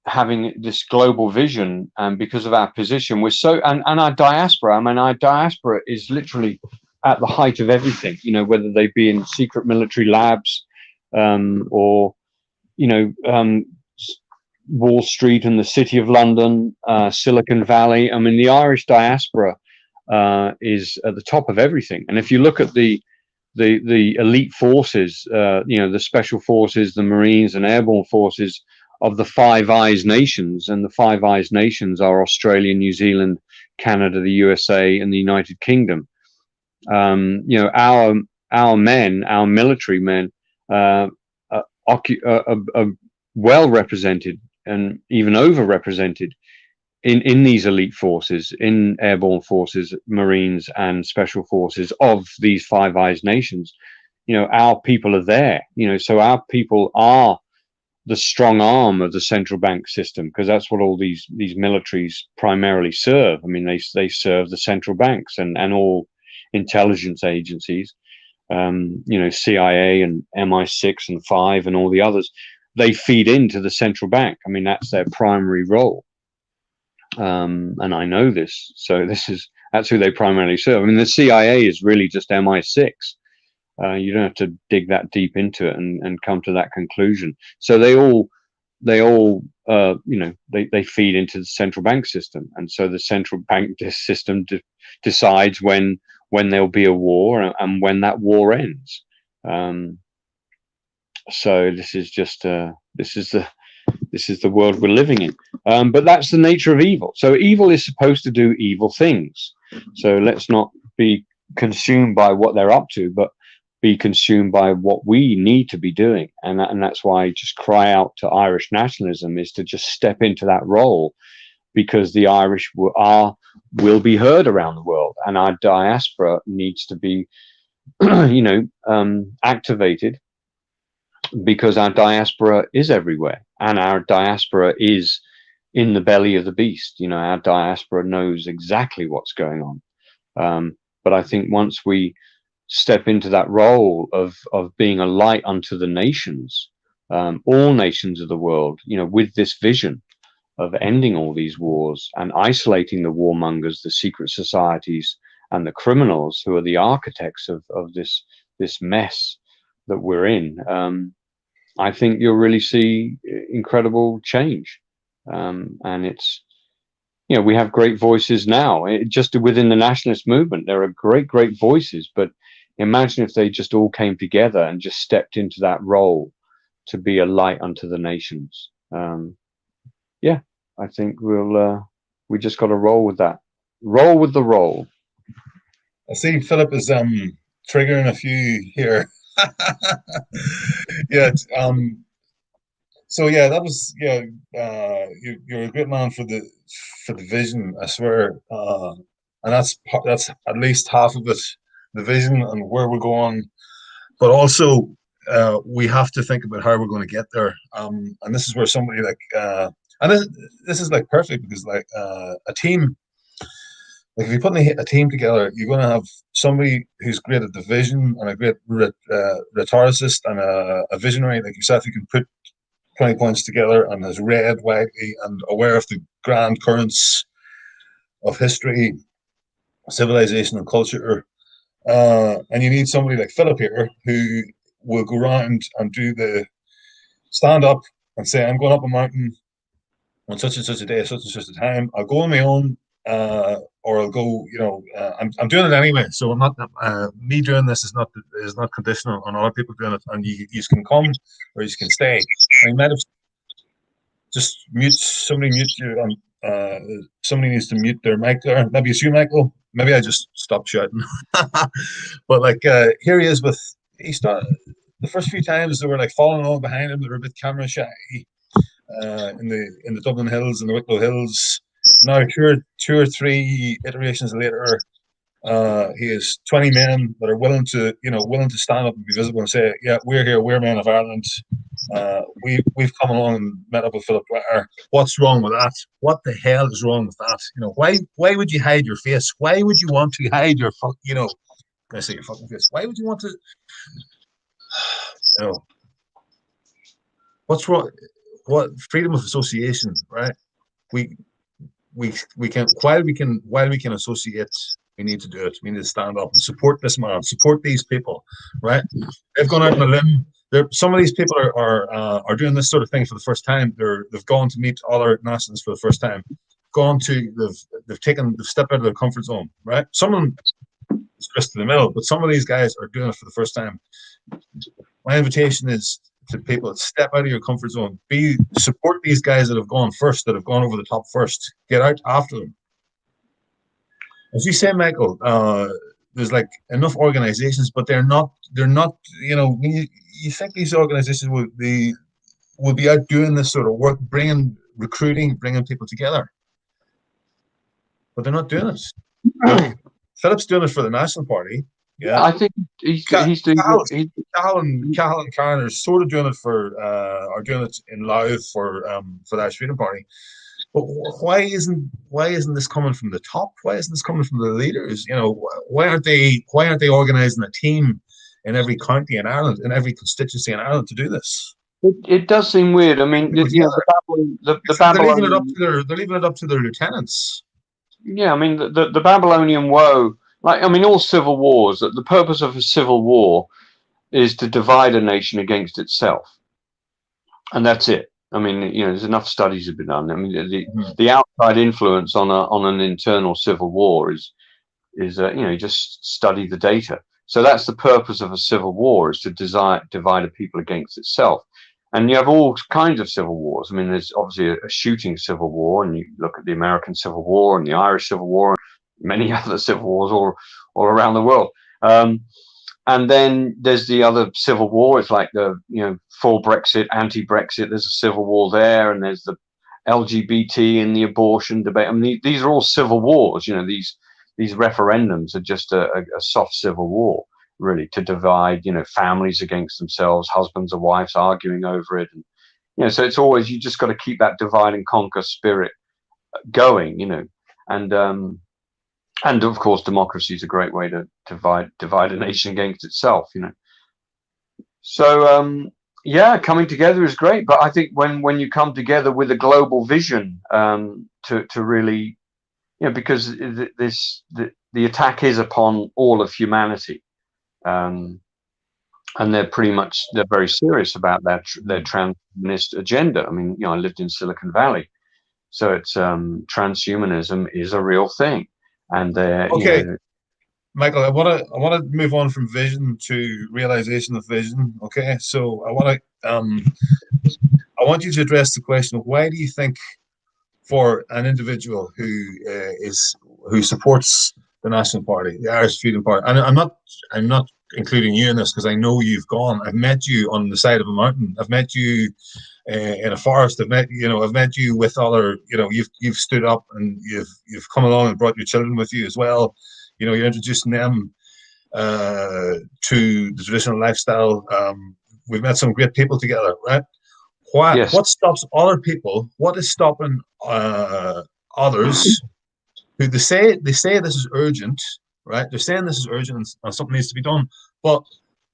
Having this global vision, and because of our position, we're so and our diaspora. I mean, our diaspora is literally at the height of everything. Whether they be in secret military labs, or Wall Street and the City of London, Silicon Valley. I mean, the Irish diaspora is at the top of everything. And if you look at the elite forces, the special forces, the Marines and airborne forces of the Five Eyes nations, and the Five Eyes nations are Australia, New Zealand, Canada, the USA, and the United Kingdom. Our men, our military men, are well represented and even overrepresented in these elite forces, in airborne forces, Marines, and special forces of these Five Eyes nations. Our people are there. So our people are the strong arm of the central bank system, because that's what all these militaries primarily serve. I mean, they serve the central banks and all intelligence agencies, CIA and MI6 and 5 and all the others. They feed into the central bank. I mean, that's their primary role. And I know this, so that's who they primarily serve. I mean, the CIA is really just MI6. You don't have to dig that deep into it and come to that conclusion. So they all they feed into the central bank system, and so the central bank system decides when there'll be a war and when that war ends. So this is just this is the world we're living in. But that's the nature of evil. So evil is supposed to do evil things. So let's not be consumed by what they're up to, but be consumed by what we need to be doing. And that's why I just cry out to Irish nationalism, is to just step into that role, because the Irish will be heard around the world, and our diaspora needs to be activated, because our diaspora is everywhere, and our diaspora is in the belly of the beast. Our diaspora knows exactly what's going on. But I think once we step into that role of being a light unto the nations, all nations of the world, with this vision of ending all these wars and isolating the warmongers, the secret societies, and the criminals who are the architects of this mess that we're in, I think you'll really see incredible change. And it's, we have great voices now. Just within the nationalist movement, there are great voices, but imagine if they just all came together and just stepped into that role to be a light unto the nations. I think we just got to roll with that. Roll with the roll. I see Philip is triggering a few here. So that was you're a great man for the vision, I swear, and that's at least half of it, the vision and where we're going, but also we have to think about how we're going to get there, and this is where somebody like and this is like perfect, because like a team. Like if you put a team together, you're going to have somebody who's great at the vision and a great rhetoricist and a visionary like yourself. You can put 20 points together and has read widely and aware of the grand currents of history, civilization, and culture. And you need somebody like Philip here who will go around and stand up and say, I'm going up a mountain on such and such a day, such and such a time. I'll go on my own. Or I'll go, I'm doing it anyway. So I'm not me doing this is not conditional on other people doing it. And you can come or you can stay. I might have just mute you. Somebody needs to mute their mic there. Maybe it's you, Michael. Maybe I just stopped shouting. But like here he is he started the first few times they were like following along behind him. They were a bit camera shy in the Dublin Hills and the Wicklow Hills. Now, two or three iterations later, he has 20 men that are willing to stand up and be visible and say, "Yeah, we're here. We're men of Ireland. We've come along and met up with Philip Dwyer. What's wrong with that? What the hell is wrong with that? Why would you hide your face? Why would you want to hide your can I say your fucking face? Why would you want to? What's wrong? What freedom of association, right? We can while we can associate, we need to do it. We need to stand up and support this man, support these people, right? They've gone out on a limb. Some of these people are doing this sort of thing for the first time. They've gone to meet other nationalists for the first time. They've stepped out of their comfort zone, right? Some of them is just in the middle, but some of these guys are doing it for the first time. My invitation is to people, step out of your comfort zone. Support these guys that have gone first, that have gone over the top first. Get out after them. As you say, Michael, there's like enough organizations, but they're not. You think these organizations would be out doing this sort of work, recruiting, bringing people together, but they're not doing it. Philip's doing it for the National Party. Yeah, I think he's doing. Cahill and Karen are sort of doing it in Louth for the Irish Freedom Party. But why isn't this coming from the top? Why isn't this coming from the leaders? Why aren't they organising a team in every county in Ireland, in every constituency in Ireland to do this? It does seem weird. I mean, they're leaving it up to their lieutenants. Yeah, I mean, the Babylonian woe. All civil wars, the purpose of a civil war is to divide a nation against itself. And that's it. I mean, there's enough studies have been done. I mean, the outside influence on an internal civil war is you just study the data. So that's the purpose of a civil war, is to divide a people against itself. And you have all kinds of civil wars. I mean, there's obviously a shooting civil war, and you look at the American Civil War and the Irish Civil War, many other civil wars all around the world. And then there's the other civil war. It's like the, for Brexit, anti-Brexit, there's a civil war there. And there's the LGBT and the abortion debate. I mean, these are all civil wars. These referendums are just a soft civil war. really, to divide, families against themselves, husbands and wives arguing over it. And, so it's always, you just got to keep that divide and conquer spirit going, and of course, democracy is a great way to divide a nation against itself, So, coming together is great, but I think when you come together with a global vision, to really, because the attack is upon all of humanity, and they're very serious about their transhumanist agenda. I mean, I lived in Silicon Valley, so it's transhumanism is a real thing, and okay. Michael, I want to move on from vision to realization of vision. Okay, so I want you to address the question of why do you think, for an individual who supports the National Party, the Irish Freedom Party, and I'm not including you in this because I know you've gone. I've met you on the side of a mountain. I've met you in a forest. I've met you with other. You've stood up and you've come along and brought your children with you as well. You're introducing them to the traditional lifestyle. We've met some great people together, right? Yes. What stops other people? What is stopping others who they say this is urgent, right? They're saying this is urgent and something needs to be done, but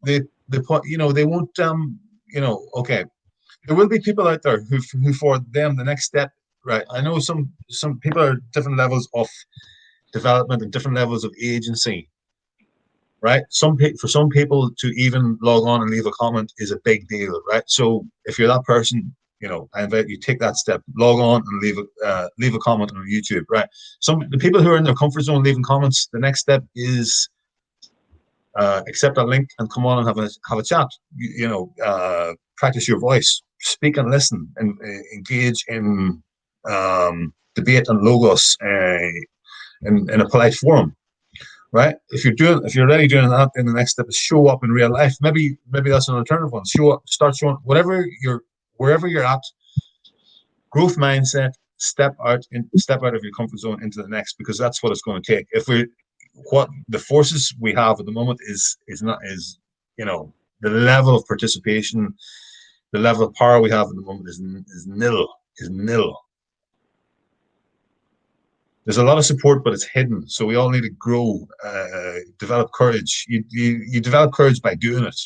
they won't. Okay, there will be people out there who for them the next step, right? I know some people are different levels of development and different levels of agency, right? For some people to even log on and leave a comment is a big deal, right? So if you're that person, I invite you to take that step, log on and leave a comment on YouTube, right? The people who are in their comfort zone leaving comments, the next step is accept that link and come on and have a chat. Practice your voice, speak and listen, and engage in debate and logos in a polite forum, right? If you're already doing that, then the next step is show up in real life. Maybe that's an alternative one. Show up, start showing wherever you're at. Growth mindset. Step out of your comfort zone into the next, because that's what it's going to take. What the forces we have at the moment is the level of participation, the level of power we have at the moment is nil. There's a lot of support, but it's hidden. So we all need to grow, develop courage. You develop courage by doing it.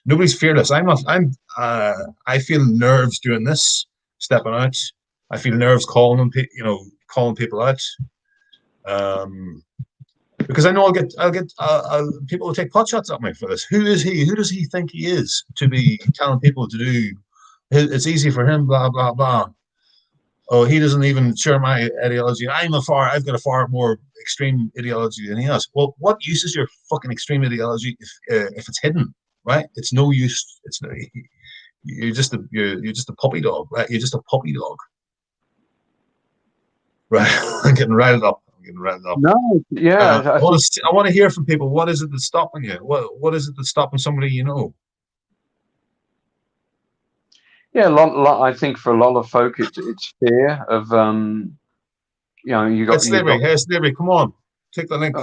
Nobody's fearless. I feel nerves doing this, stepping out. I feel nerves calling people out. Because I know I'll get people will take pot shots at me for this. Who is he? Who does he think he is to be telling people to do? It's easy for him. Blah blah blah. Oh, he doesn't even share my ideology. I've got a far more extreme ideology than he has. Well, what use is your fucking extreme ideology if it's hidden, right? It's no use. You're just a puppy dog, right? You're just a puppy dog, right? I'm getting riled up. No, yeah. I want to hear from people. What is it that's stopping you? What is it that's stopping somebody you know? Yeah, I think for a lot of folk, it's fear of you got slavery. Hey, slavery! Come on, take the link.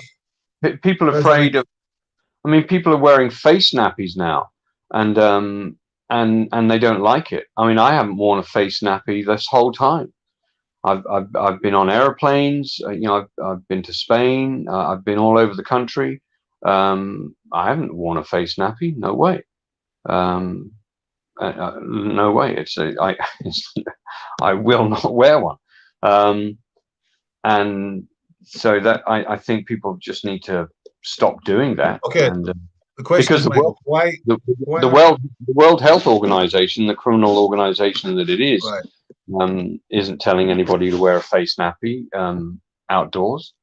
People are afraid of. I mean, people are wearing face nappies now, and they don't like it. I mean, I haven't worn a face nappy this whole time. I've been on airplanes. I've been to Spain. I've been all over the country. I haven't worn a face nappy. No way. No way. I will not wear one. And so that I think people just need to stop doing that. Okay. And, the question is, why the World Health Organization, the criminal organization that it is, right, isn't telling anybody to wear a face nappy outdoors.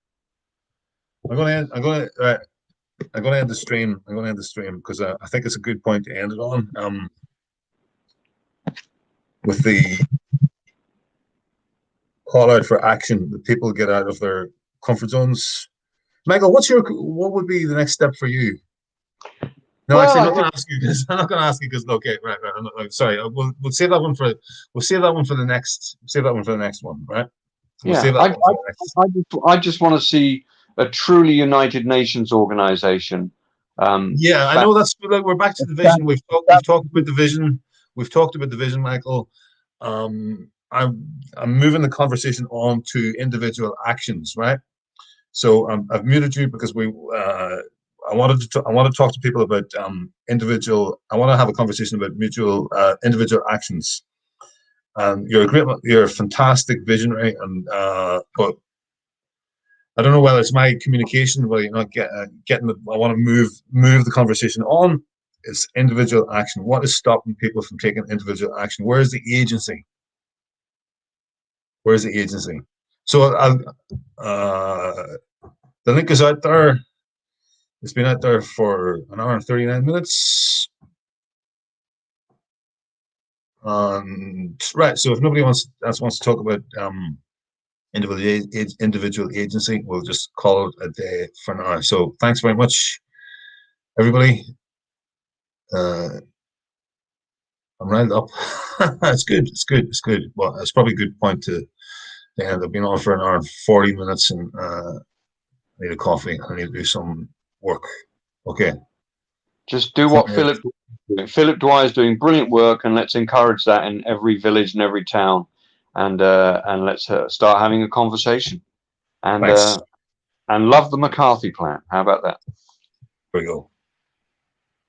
I'm going to end the stream. I'm going to end the stream because I think it's a good point to end it on. With the call out for action, that people get out of their comfort zones. Michael, what would be the next step for you? No, well, actually, I'm not going to ask you because okay, right. I'm sorry. We'll save that one for the next. Save that one for the next one, right? I just want to see a truly United Nations organization Yeah, I know that's like we're back to the vision. We've talked about the vision. We've talked about the vision, Michael. I'm moving the conversation on to individual actions, right? So I've muted you because I want to talk to people about individual. I want to have a conversation about individual actions. You're a fantastic visionary, and but I don't know whether it's my communication, whether you're not getting the. I want to move the conversation on. It's individual action. What is stopping people from taking individual action? Where is the agency? Where's the agency? So the link is out there. It's been out there for an hour and 39 minutes. Right. So if nobody wants to talk about individual agency, we'll just call it a day for now. So thanks very much, everybody. I'm rounded up. It's good. It's good. It's good. Well, it's probably a good point to end. I've been on for an hour and 40 minutes, and I need a coffee. I need to do some work. Okay. Just do what Philip Dwyer is doing. Brilliant work, and let's encourage that in every village and every town, and let's start having a conversation. And love the McCarthy plan. How about that? There we go.